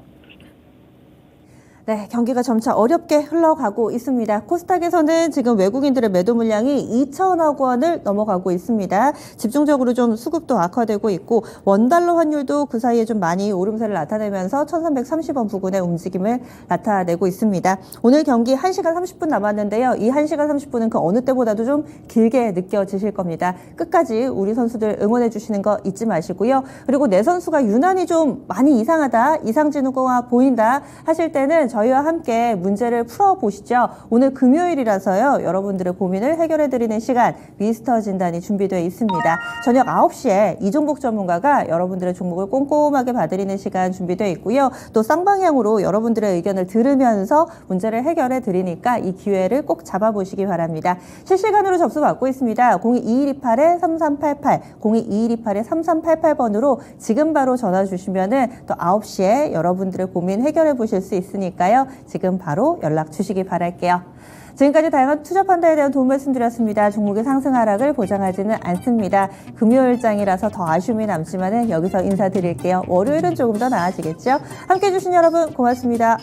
네, 경기가 점차 어렵게 흘러가고 있습니다. 코스닥에서는 지금 외국인들의 매도 물량이 2천억 원을 넘어가고 있습니다. 집중적으로 좀 수급도 악화되고 있고 원달러 환율도 그 사이에 좀 많이 오름세를 나타내면서 1330원 부근의 움직임을 나타내고 있습니다. 오늘 경기 1시간 30분 남았는데요. 이 1시간 30분은 그 어느 때보다도 좀 길게 느껴지실 겁니다. 끝까지 우리 선수들 응원해 주시는 거 잊지 마시고요. 그리고 내 선수가 유난히 좀 많이 이상하다, 이상 징후가 보인다 하실 때는 저희와 함께 문제를 풀어보시죠. 오늘 금요일이라서요. 여러분들의 고민을 해결해드리는 시간 미스터 진단이 준비되어 있습니다. 저녁 9시에 이종복 전문가가 여러분들의 종목을 꼼꼼하게 봐드리는 시간 준비되어 있고요. 또 쌍방향으로 여러분들의 의견을 들으면서 문제를 해결해드리니까 이 기회를 꼭 잡아보시기 바랍니다. 실시간으로 접수 받고 있습니다. 022128-3388, 022128-3388번으로 지금 바로 전화 주시면은 또 9시에 여러분들의 고민 해결해 보실 수 있으니까 지금 바로 연락 주시기 바랄게요. 지금까지 다양한 투자 판단에 대한 도움 말씀드렸습니다. 종목의 상승 하락을 보장하지는 않습니다. 금요일장이라서 더 아쉬움이 남지만은 여기서 인사드릴게요. 월요일은 조금 더 나아지겠죠? 함께해 주신 여러분 고맙습니다.